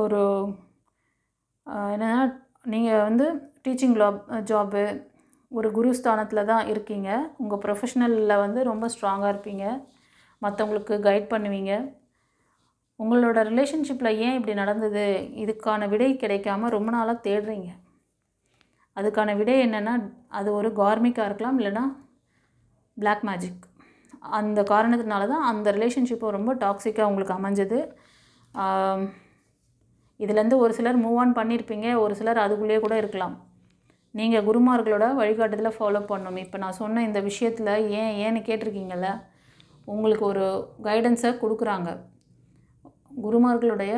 ஒரு என்னென்னா நீங்கள் வந்து டீச்சிங் ஜாபு, ஒரு குரு ஸ்தானத்தில் தான் இருக்கீங்க. உங்கள் ப்ரொஃபஷ்னலில் வந்து ரொம்ப ஸ்ட்ராங்காக இருப்பீங்க, மற்றவங்களுக்கு கைட் பண்ணுவீங்க. உங்களோட ரிலேஷன்ஷிப்பில் ஏன் இப்படி நடந்தது, இதுக்கான விடை கிடைக்காம ரொம்ப நாளாக தேடுறீங்க. அதுக்கான விடை என்னென்னா அது ஒரு கார்மிக்காக இருக்கலாம், இல்லைனா பிளாக் மேஜிக். அந்த காரணத்தினால தான் அந்த ரிலேஷன்ஷிப்பை ரொம்ப டாக்ஸிக்காக உங்களுக்கு அமைஞ்சது. இதுலேருந்து ஒரு சிலர் மூவ் ஆன் பண்ணியிருப்பீங்க, ஒரு சிலர் அதுக்குள்ளேயே கூட இருக்கலாம். நீங்கள் குருமார்களோட வழிகாட்டுதலை ஃபாலோ பண்ணணும். இப்போ நான் சொன்ன இந்த விஷயத்தில் ஏன்னு கேட்டிருக்கீங்கள, உங்களுக்கு ஒரு கைடன்ஸை கொடுக்குறாங்க. குருமார்களுடைய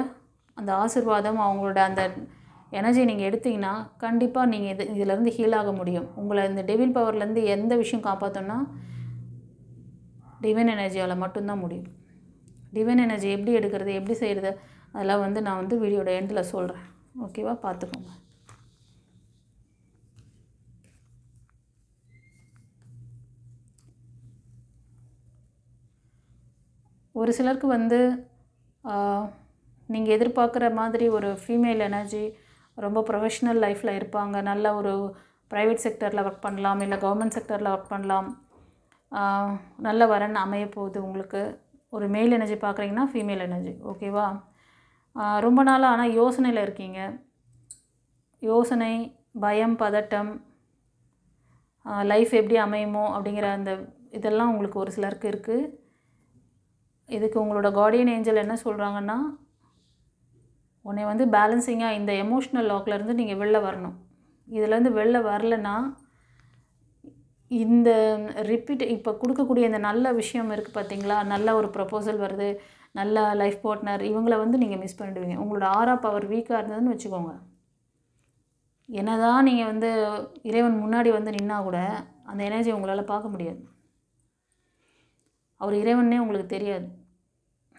அந்த ஆசீர்வாதம், அவங்களோட அந்த எனர்ஜி நீங்கள் எடுத்திங்கன்னா கண்டிப்பாக நீங்கள் இதிலேருந்து ஹீல் ஆக முடியும். உங்களை இந்த டெவில் பவர்லேருந்து எந்த விஷயம் காப்பாற்றோன்னா டிவைன் எனர்ஜியால் மட்டும்தான் முடியும். டிவைன் எனர்ஜி எப்படி எடுக்கிறது, எப்படி செய்கிறது, அதெல்லாம் வந்து நான் வந்து வீடியோட எண்டில் சொல்கிறேன். ஓகேவா? பார்த்துக்கோங்க. ஒரு சிலருக்கு வந்து நீங்கள் எதிர்பார்க்குற மாதிரி ஒரு ஃபீமேல் எனர்ஜி ரொம்ப ப்ரொஃபஷ்னல் லைஃப்பில் இருப்பாங்க. நல்ல ஒரு ப்ரைவேட் செக்டரில் ஒர்க் பண்ணலாம், இல்லை கவர்மெண்ட் செக்டரில் ஒர்க் பண்ணலாம். நல்ல வரன் அமைய போகுது உங்களுக்கு. ஒரு மேல் எனர்ஜி பார்க்குறீங்கன்னா ஃபீமேல் எனர்ஜி. ஓகேவா? ரொம்ப நாளாக ஆனால் யோசனையில் இருக்கீங்க. யோசனை, பயம், பதட்டம், லைஃப் எப்படி அமையுமோ அப்படிங்கிற அந்த இதெல்லாம் உங்களுக்கு ஒரு சிலருக்கு இருக்குது. இதுக்கு உங்களோட கார்டியன் ஏஞ்சல் என்ன சொல்கிறாங்கன்னா, உன்னை வந்து பேலன்சிங்காக இந்த எமோஷ்னல் லாக்லேருந்து நீங்கள் வெளில வரணும். இதுலேருந்து வெளில வரலைன்னா இந்த இப்போ கொடுக்கக்கூடிய இந்த நல்ல விஷயம் இருக்குது பார்த்தீங்களா, நல்ல ஒரு ப்ரப்போசல் வருது, நல்ல லைஃப் பார்ட்னர், இவங்கள வந்து நீங்கள் மிஸ் பண்ணிடுவீங்க. உங்களோட ஆரா பவர் வீக்காக இருந்ததுன்னு வச்சுக்கோங்க, என்னதான் நீங்கள் வந்து இறைவன் முன்னாடி வந்து நின்னா கூட அந்த எனர்ஜி உங்களால் பார்க்க முடியாது. அவர் இறைவனே உங்களுக்கு தெரியாது.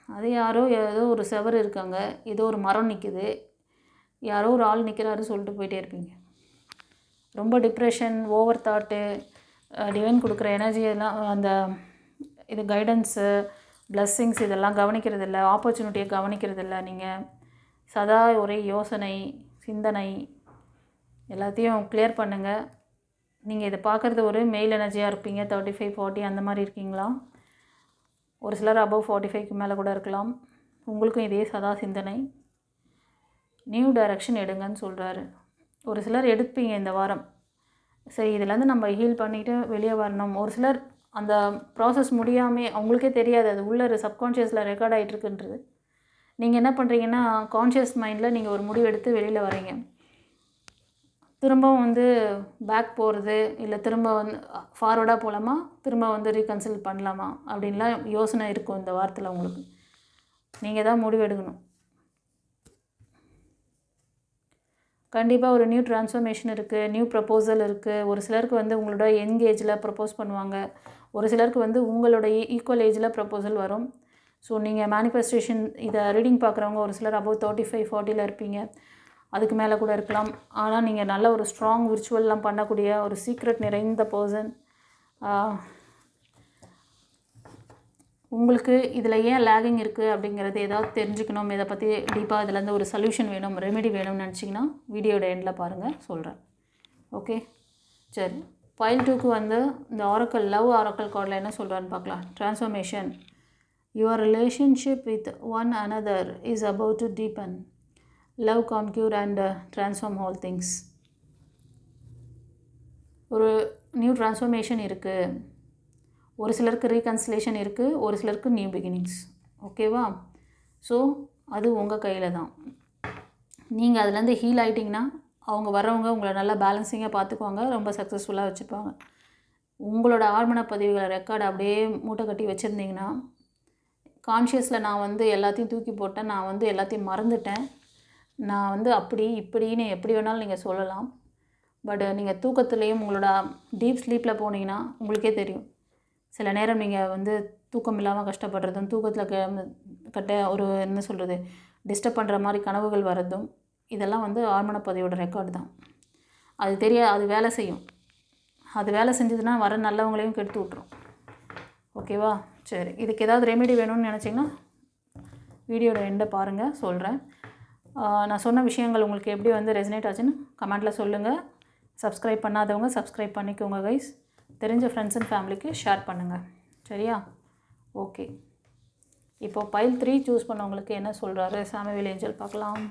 அது யாரோ ஏதோ ஒரு செவர் இருக்காங்க, ஏதோ ஒரு மரம் நிற்குது, யாரோ ஒரு ஆள் நிற்கிறாரு சொல்லிட்டு போயிட்டே இருப்பீங்க. ரொம்ப டிப்ரெஷன், ஓவர் தாட்டு, டிவைன் கொடுக்குற எனர்ஜி எல்லாம், அந்த இது கைடன்ஸு, பிளஸ்ஸிங்ஸ் இதெல்லாம் கவனிக்கிறதில்ல, ஆப்பர்ச்சுனிட்டியை கவனிக்கிறதில்ல. நீங்கள் சதா ஒரே யோசனை, சிந்தனை எல்லாத்தையும் கிளியர் பண்ணுங்கள். நீங்கள் இதை பார்க்குறது ஒரு மெயில் எனர்ஜியாக இருப்பீங்க. 35, 40 அந்த மாதிரி இருக்கீங்களா? ஒரு சிலர் அபவ் 45க்கு மேலே கூட இருக்கலாம். உங்களுக்கும் இதே சதா சிந்தனை. நியூ டைரக்ஷன் எடுங்கன்னு சொல்கிறாரு. ஒரு சிலர் எடுப்பீங்க இந்த வாரம். சரி, இதுலேருந்து நம்ம ஹீல் பண்ணிவிட்டு வெளியே வரணும். ஒரு சிலர் அந்த ப்ராசஸ் முடியாமல் அவங்களுக்கே தெரியாது, அது உள்ள சப்கான்ஷியஸில் ரெக்கார்ட் ஆகிட்டுருக்குன்றது. நீங்கள் என்ன பண்ணுறீங்கன்னா, கான்ஷியஸ் மைண்டில் நீங்கள் ஒரு முடிவு எடுத்து வெளியில் வரீங்க. திரும்பவும் வந்து பேக் போகிறது, இல்லை திரும்ப வந்து ஃபார்வர்டாக போகலாமா, திரும்ப வந்து ரீகன்சில் பண்ணலாமா அப்படின்லாம் யோசனை இருக்கும் இந்த வாரத்தில் உங்களுக்கு. நீங்கள் தான் முடிவு எடுக்கணும். கண்டிப்பாக ஒரு நியூ ட்ரான்ஸ்ஃபர்மேஷன் இருக்குது, நியூ ப்ரப்போசல் இருக்குது. ஒரு சிலருக்கு வந்து உங்களோட யங் ஏஜில் ப்ரப்போஸ் பண்ணுவாங்க, ஒரு சிலருக்கு வந்து உங்களோட ஈக்குவல் ஏஜில் ப்ரப்போசல் வரும். ஸோ நீங்கள் மேனிஃபெஸ்டேஷன் இதை ரீடிங் பார்க்குறவங்க ஒரு சிலர் அபவ் 35, 40 இருப்பீங்க, அதுக்கு மேலே கூட இருக்கலாம். ஆனால் நீங்கள் நல்ல ஒரு ஸ்ட்ராங் விர்ச்சுவல்லாம் பண்ணக்கூடிய ஒரு சீக்ரெட் நிறைந்த பர்சன். உங்களுக்கு இதில் ஏன் லேகிங் இருக்குது அப்படிங்கிறது ஏதாவது தெரிஞ்சுக்கணும், இதை பற்றி டீப்பாக இதுலேருந்து ஒரு சொல்யூஷன் வேணும், ரெமெடி வேணும்னு நினச்சிங்கன்னா வீடியோட எண்டில் பாருங்கள், சொல்கிறேன். ஓகே, சரி. பைல் 2க்கு வந்து இந்த ஆரக்கல், லவ் ஆரக்கல் கார்டில் என்ன சொல்கிறான்னு பார்க்கலாம். Transformation. Your relationship with one another is about to deepen. Love conquer and transform all things. ஒரு நியூ ட்ரான்ஸ்ஃபர்மேஷன் இருக்குது. ஒரு சிலருக்கு ரீகன்சிலேஷன் இருக்குது, ஒரு சிலருக்கு நியூ பிகினிங்ஸ். ஓகேவா? ஸோ அது உங்கள் கையில் தான். நீங்கள் அதுலேருந்து ஹீல் ஆகிட்டிங்கன்னா அவங்க வர்றவங்க உங்களை நல்லா பேலன்சிங்காக பார்த்துக்குவாங்க, ரொம்ப சக்ஸஸ்ஃபுல்லாக வச்சுப்பாங்க. உங்களோட ஆழ்மன பதிவுகளை ரெக்கார்டு அப்படியே மூட்டை கட்டி வச்சுருந்தீங்கன்னா, கான்ஷியஸில் நான் வந்து எல்லாத்தையும் தூக்கி போட்டேன், நான் வந்து எல்லாத்தையும் மறந்துட்டேன், நான் வந்து அப்படி இப்படின்னு எப்படி வேணாலும் நீங்கள் சொல்லலாம். பட் நீங்கள் தூக்கத்துலேயும் உங்களோட டீப் ஸ்லீப்பில் போனீங்கன்னா உங்களுக்கே தெரியும். சில நேரம் நீங்கள் வந்து தூக்கம் இல்லாமல் கஷ்டப்படுறதும், தூக்கத்தில் ஒரு என்ன சொல்கிறது, டிஸ்டர்ப் பண்ணுற மாதிரி கனவுகள் வர்றதும், இதெல்லாம் வந்து ஆழ்மனப்பதிவோட ரெக்கார்டு தான். அது வேலை செய்யும். அது வேலை செஞ்சதுன்னா வர நல்லவங்களையும் கெடுத்து விட்ரும். ஓகேவா? சரி, இதுக்கு ஏதாவது ரெமெடி வேணும்னு நினச்சிங்கன்னா வீடியோட எண்டை பாருங்கள், சொல்கிறேன். நான் சொன்ன விஷயங்கள் உங்களுக்கு எப்படி வந்து ரெசனேட் ஆச்சுன்னு கமெண்ட்டில் சொல்லுங்கள். சப்ஸ்கிரைப் பண்ணாதவங்க சப்ஸ்கிரைப் பண்ணிக்கோங்க கைஸ். தெரிஞ்ச ஃப்ரெண்ட்ஸ் அண்ட் ஃபேமிலிக்கு ஷேர் பண்ணுங்கள். சரியா? ஓகே, இப்போது பைல் 3 சூஸ் பண்ணவங்களுக்கு என்ன சொல்கிறாரு சாமுவேல் ஏஞ்சல் பார்க்கலாம்.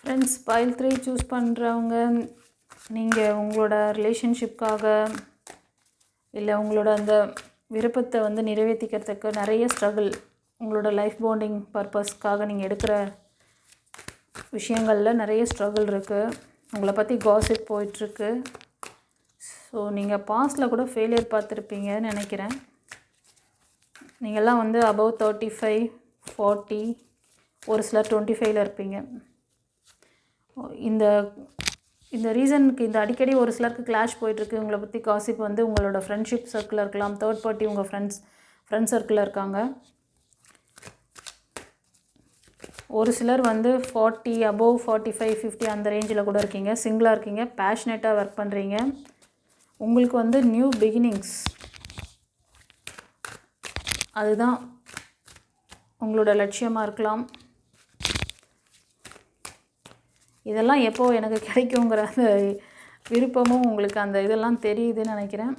ஃப்ரெண்ட்ஸ், பைல் 3 சூஸ் பண்ணுறவங்க, நீங்கள் உங்களோட ரிலேஷன்ஷிப்காக இல்லை உங்களோட அந்த விருப்பத்தை வந்து நிறைவேற்றிக்கிறதுக்கு நிறைய ஸ்ட்ரகிள், உங்களோட லைஃப் பாண்டிங் பர்பஸ்க்காக நீங்கள் எடுக்கிற விஷயங்களில் நிறைய ஸ்ட்ரகிள் இருக்குது. உங்களை பற்றி காசிப் போயிட்டுருக்கு. ஸோ நீங்கள் பாஸ்டில் கூட ஃபெயிலியர் பார்த்துருப்பீங்கன்னு நினைக்கிறேன். நீங்கள்லாம் வந்து அபவ் 35, 40, ஒரு சிலர் 25ல் இருப்பீங்க. இந்த ரீசனுக்கு இந்த அடிக்கடி ஒரு சிலருக்கு கிளாஷ் போயிட்டுருக்கு. உங்களை பற்றி காசிப் வந்து உங்களோட ஃப்ரெண்ட்ஷிப் சர்க்கிளில் இருக்கலாம், தேர்ட் பார்ட்டி உங்கள் ஃப்ரெண்ட்ஸ் சர்க்கிளில் இருக்காங்க. ஒரு சிலர் வந்து 40, அபவ் 45, 50 அந்த ரேஞ்சில் கூட இருக்கீங்க. சிங்கிளாக இருக்கீங்க, பேஷனேட்டாக ஒர்க் பண்ணுறீங்க. உங்களுக்கு வந்து நியூ பிகினிங்ஸ், அதுதான் உங்களோட லட்சியமாக இருக்கலாம். இதெல்லாம் எப்போது எனக்கு கிடைக்குங்கிற அந்த விருப்பமும் உங்களுக்கு அந்த இதெல்லாம் தெரியுதுன்னு நினைக்கிறேன்.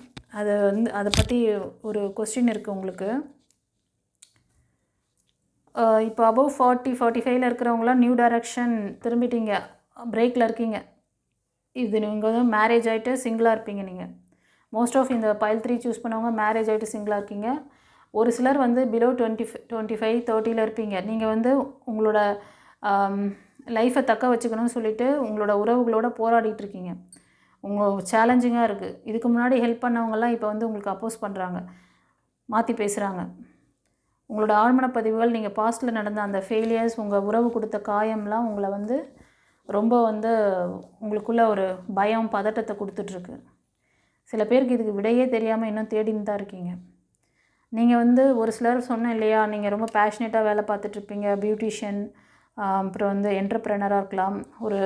அதை பற்றி ஒரு கொஸ்டின் இருக்குது உங்களுக்கு. இப்போ அபவ் 40-45 இருக்கிறவங்களாம் நியூ டைரக்ஷன் திரும்பிட்டீங்க, பிரேக்கில் இருக்கீங்க. இது நீங்கள் வந்து மேரேஜ் ஆகிட்டு சிங்கிளாக இருப்பீங்க. நீங்கள் மோஸ்ட் ஆஃப் இந்த பைல் 3 சூஸ் பண்ணவங்க மேரேஜ் ஆகிட்டு சிங்கிளாக இருக்கீங்க. ஒரு சிலர் வந்து பிலோ 25-30 இருப்பீங்க. நீங்கள் வந்து உங்களோட லைஃப்பை தக்க வச்சுக்கணும்னு சொல்லிவிட்டு உங்களோட உறவுகளோட போராடிட்டு இருக்கீங்க. சேலஞ்சிங்காக இருக்குது. இதுக்கு முன்னாடி ஹெல்ப் பண்ணவங்கலாம் இப்போ வந்து உங்களுக்கு அப்போஸ் பண்ணுறாங்க, மாற்றி பேசுகிறாங்க. உங்களோட ஆழ்மன பதிவுகள், நீங்கள் பாஸ்ட்டில் நடந்த அந்த ஃபெயிலியர்ஸ், உங்கள் உறவு கொடுத்த காயம்லாம் உங்களை வந்து ரொம்ப வந்து உங்களுக்குள்ள ஒரு பயம், பதட்டத்தை கொடுத்துட்ருக்கு. சில பேருக்கு இதுக்கு விடையே தெரியாமல் இன்னும் தேடின்னு தான் இருக்கீங்க. நீங்கள் வந்து ஒரு சிலர் சொன்னேன் இல்லையா, நீங்கள் ரொம்ப பேஷனேட்டாக வேலை பார்த்துட்ருப்பீங்க, பியூட்டிஷியன், அப்புறம் வந்து என்டர்ப்ரெனராக இருக்கலாம், ஒரு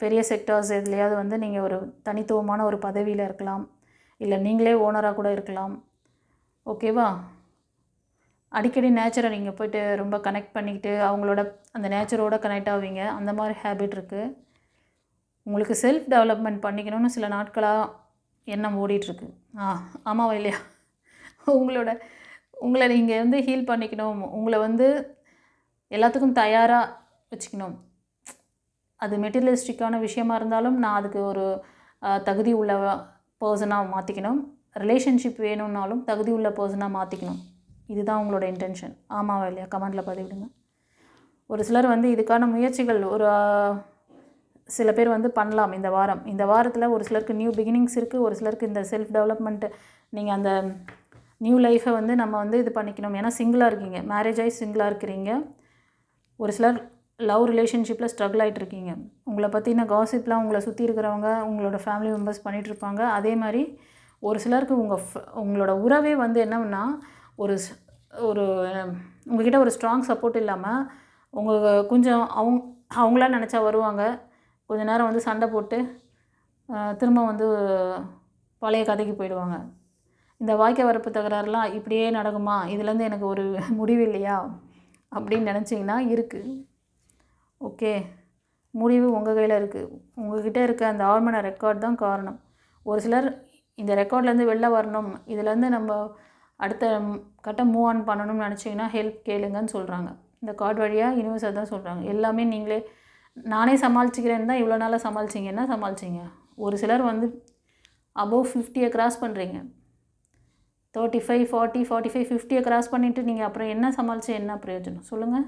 பெரிய செக்டார்ஸ் எதுலையாவது வந்து நீங்கள் ஒரு தனித்துவமான ஒரு பதவியில் இருக்கலாம், இல்லை நீங்களே ஓனராக கூட இருக்கலாம். ஓகேவா? அடிக்கடி நேச்சரை நீங்கள் போய்ட்டு ரொம்ப கனெக்ட் பண்ணிக்கிட்டு அவங்களோட அந்த நேச்சரோட கனெக்ட் ஆவீங்க. அந்த மாதிரி ஹேபிட் இருக்குது. உங்களுக்கு செல்ஃப் டெவலப்மெண்ட் பண்ணிக்கணும்னு சில நாட்களாக எண்ணம் ஓடிட்டுருக்கு. ஆமாவா இல்லையா? உங்களை நீங்கள் வந்து ஹீல் பண்ணிக்கணும், உங்களை வந்து எல்லாத்துக்கும் தயாராக வச்சுக்கணும். அது மெட்டீரியலிஸ்டிக்கான விஷயமா இருந்தாலும் நான் அதுக்கு ஒரு தகுதி உள்ள பர்சனாக மாற்றிக்கணும். ரிலேஷன்ஷிப் வேணும்னாலும் தகுதி உள்ள பர்சனாக மாற்றிக்கணும். இதுதான் உங்களோட இன்டென்ஷன். ஆமாவா இல்லையா? கமெண்டில் பதிவிடுங்க. ஒரு சிலர் வந்து இதுக்கான முயற்சிகள் ஒரு சில பேர் வந்து பண்ணலாம். இந்த வாரத்தில் ஒரு சிலருக்கு நியூ பிகினிங்ஸ் இருக்குது. ஒரு சிலருக்கு இந்த செல்ஃப் டெவலப்மெண்ட்டு, நீங்கள் அந்த நியூ லைஃப்பை வந்து நம்ம வந்து இது பண்ணிக்கணும். ஏன்னா சிங்கிளாக இருக்கீங்க, மேரேஜ் ஆகி சிங்கிளாக இருக்கிறீங்க. ஒரு சிலர் லவ் ரிலேஷன்ஷிப்பில் ஸ்ட்ரகிள் ஆகிட்டு இருக்கீங்க. உங்களை பற்றின காசிப்லாம் உங்களை சுற்றி இருக்கிறவங்க, உங்களோட ஃபேமிலி மெம்பர்ஸ் பண்ணிகிட்ருப்பாங்க. அதே மாதிரி ஒரு சிலருக்கு உங்களோட உறவே வந்து என்னன்னா, ஒரு உங்கள்கிட்ட ஒரு ஸ்ட்ராங் சப்போர்ட் இல்லாமல் கொஞ்சம் அவங்களா நினச்சா வருவாங்க, கொஞ்ச நேரம் வந்து சண்டை போட்டு திரும்ப வந்து பழைய கதைக்கு போயிடுவாங்க. இந்த வாழ்க்கை வரப்பு தகராறுலாம் இப்படியே நடக்குமா, இதுலேருந்து எனக்கு ஒரு முடிவு இல்லையா அப்படின்னு நினச்சிங்கன்னா இருக்குது. ஓகே, முடிவு உங்கள் கையில் இருக்குது. உங்கள்கிட்ட இருக்க அந்த ஆழ்மன ரெக்கார்ட் தான் காரணம். ஒரு சிலர் இந்த ரெக்கார்ட்லேருந்து வெளில வரணும், இதுலேருந்து நம்ம அடுத்த கட்டம் மூவ் ஆன் பண்ணணும்னு நினச்சிங்கன்னா ஹெல்ப் கேளுங்கன்னு சொல்கிறாங்க. இந்த கார்டு வழியாக யூனிவர்ஸை தான் சொல்கிறாங்க. எல்லாமே நீங்களே நானே சமாளிச்சிக்கிறேன்னு தான் இவ்வளோ நாளாக சமாளிச்சிங்க. என்ன சமாளிச்சிங்க? ஒரு சிலர் வந்து அபவ் 50 கிராஸ் பண்ணுறீங்க. 35, 40, 45, 50 கிராஸ் பண்ணிவிட்டு நீங்கள் அப்புறம் என்ன சமாளித்து என்ன பிரயோஜனம் சொல்லுங்கள்?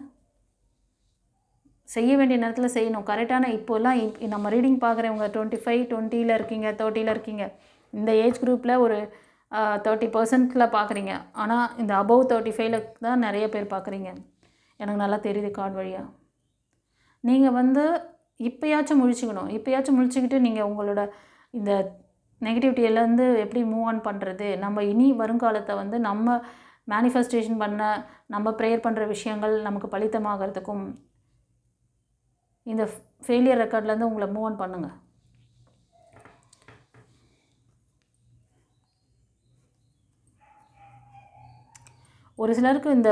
செய்ய வேண்டிய நேரத்தில் செய்யணும். கரெக்டான இப்போல்லாம் நம்ம ரீடிங் பார்க்குறவங்க 25, 20 இருக்கீங்க, 30 இருக்கீங்க. இந்த ஏஜ் குரூப்பில் ஒரு 30% பார்க்குறீங்க. ஆனால் இந்த அபவ் 35 தான் நிறைய பேர் பார்க்குறீங்க. எனக்கு நல்லா தெரியுது கார்டு வழியாக. நீங்கள் வந்து இப்போயாச்சும் முழிச்சுக்கணும். இப்போயாச்சும் முழிச்சுக்கிட்டு நீங்கள் உங்களோட இந்த நெகட்டிவிட்டியிலேருந்து எப்படி மூவ் ஆன் பண்ணுறது, நம்ம இனி வருங்காலத்தை வந்து நம்ம மேனிஃபெஸ்டேஷன் பண்ண, நம்ம ப்ரேயர் பண்ணுற விஷயங்கள் நமக்கு பலித்தமாகறதுக்கும் இந்த ஃபெயிலியர் ரெக்கார்ட்லேருந்து உங்களை மூவ் ஆன் பண்ணுங்கள். ஒரு சிலருக்கு இந்த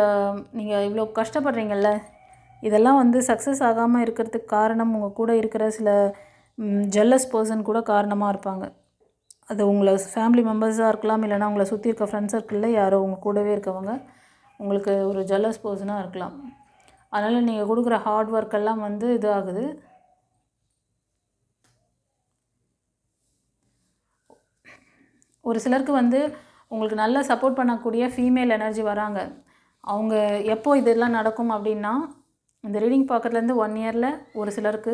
நீங்கள் இவ்வளோ கஷ்டப்படுறீங்கள்ல, இதெல்லாம் வந்து சக்ஸஸ் ஆகாமல் இருக்கிறதுக்கு காரணம் உங்கள் கூட இருக்கிற சில ஜெல்லஸ் பர்சன் கூட காரணமாக இருப்பாங்க. அது உங்களை ஃபேமிலி மெம்பர்ஸாக இருக்கலாம், இல்லைனா உங்களை சுற்றி இருக்க ஃப்ரெண்ட்ஸ் சர்க்கிளில் யாரோ உங்கள் கூடவே இருக்கவங்க உங்களுக்கு ஒரு ஜெல்லஸ் பர்சனாக இருக்கலாம். அதனால் நீங்கள் கொடுக்குற ஹார்ட் ஒர்க்கெல்லாம் வந்து இது ஆகுது. ஒரு சிலருக்கு வந்து உங்களுக்கு நல்லா சப்போர்ட் பண்ணக்கூடிய ஃபீமேல் எனர்ஜி வராங்க. அவங்க எப்போ இதெல்லாம் நடக்கும் அப்படின்னா, இந்த ரீடிங் பார்க்குறதுலேருந்து 1 இயரில் ஒரு சிலருக்கு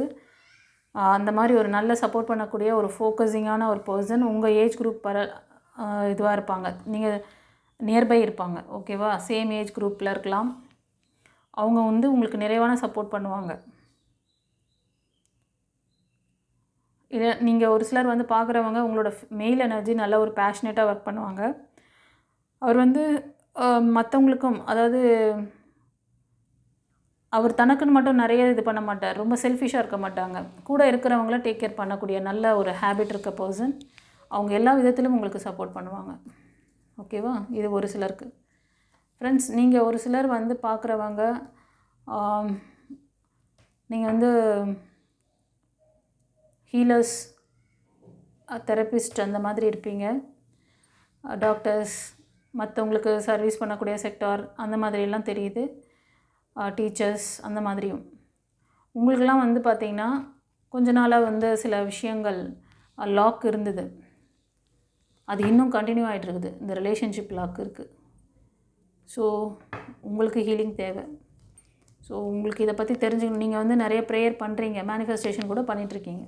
அந்த மாதிரி ஒரு நல்ல சப்போர்ட் பண்ணக்கூடிய ஒரு ஃபோக்கஸிங்கான ஒரு பர்சன் உங்கள் ஏஜ் குரூப் இதுவாக இருப்பாங்க. நீங்கள் நியர்பை இருப்பாங்க. ஓகேவா? சேம் ஏஜ் குரூப்பில் இருக்கலாம். அவங்க வந்து உங்களுக்கு நிறைவான சப்போர்ட் பண்ணுவாங்க. இதை நீங்கள் ஒரு சிலர் வந்து பார்க்குறவங்க உங்களோட மெயில் எனர்ஜி நல்ல ஒரு பேஷனேட்டாக ஒர்க் பண்ணுவாங்க. அவர் வந்து மற்றவங்களுக்கும், அதாவது அவர் தனக்குன்னு மட்டும் நிறைய இது பண்ண மாட்டார். ரொம்ப செல்ஃபிஷாக இருக்க மாட்டாங்க. கூட இருக்கிறவங்கள டேக் கேர் பண்ணக்கூடிய நல்ல ஒரு ஹேபிட் இருக்க பர்சன். அவங்க எல்லா விதத்திலும் உங்களுக்கு சப்போர்ட் பண்ணுவாங்க. ஓகேவா? இது ஒரு சிலருக்கு. ஃப்ரெண்ட்ஸ், நீங்கள் ஒரு சிலர் வந்து பார்க்குறவங்க நீங்கள் வந்து ஹீலர்ஸ், தெரபிஸ்ட் அந்த மாதிரி இருப்பீங்க. டாக்டர்ஸ், மற்றவங்களுக்கு சர்வீஸ் பண்ணக்கூடிய செக்டார் அந்த மாதிரியெல்லாம் தெரியுது. டீச்சர்ஸ் அந்த மாதிரியும். உங்களுக்கெல்லாம் வந்து பார்த்திங்கன்னா கொஞ்ச நாளாக வந்து சில விஷயங்கள் லாக் இருந்தது. அது இன்னும் கண்டினியூ ஆகிட்டு இருக்குது. இந்த ரிலேஷன்ஷிப் லாக் இருக்குது. ஸோ உங்களுக்கு ஹீலிங் தேவை. ஸோ உங்களுக்கு இதை பற்றி தெரிஞ்சுக்கணும். நீங்கள் வந்து நிறைய ப்ரேயர் பண்ணுறீங்க, மேனிஃபெஸ்டேஷன் கூட பண்ணிகிட்ருக்கீங்க,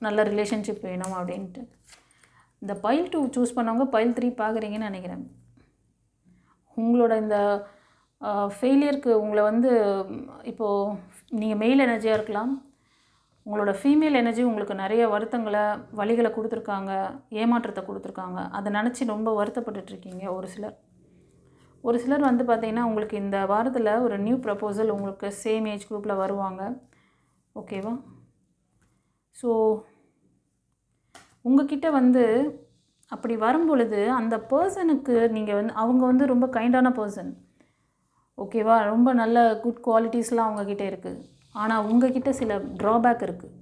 நல்ல ரிலேஷன்ஷிப் வேணும் அப்படின்ட்டு. இந்த பைல் 2 சூஸ் பண்ணவங்க பைல் 3 பார்க்குறீங்கன்னு நினைக்கிறேன். உங்களோட இந்த ஃபெயிலியருக்கு உங்களை வந்து இப்போது நீங்கள் மெயில் எனர்ஜியாக இருக்கலாம், உங்களோட ஃபீமேல் எனர்ஜி உங்களுக்கு நிறைய வருத்தங்களை வலிகளை கொடுத்துருக்காங்க, ஏமாற்றத்தை கொடுத்துருக்காங்க. அதை நினச்சி ரொம்ப வருத்தப்பட்டுட்ருக்கீங்க. ஒரு சிலர் வந்து பார்த்திங்கன்னா உங்களுக்கு இந்த வாரத்தில் ஒரு நியூ ப்ரப்போசல் உங்களுக்கு சேம் ஏஜ் குரூப்பில் வருவாங்க. ஓகேவா? ஸோ உங்ககிட்ட வந்து அப்படி வரும்பொழுது அந்த பர்சனுக்கு நீங்கள் வந்து அவங்க வந்து ரொம்ப கைண்டான பர்சன். ஓகேவா? ரொம்ப நல்ல குட் குவாலிட்டிஸ்லாம் அவங்கக்கிட்ட இருக்குது. ஆனால் உங்ககிட்ட சில ட்ராபேக் இருக்குது.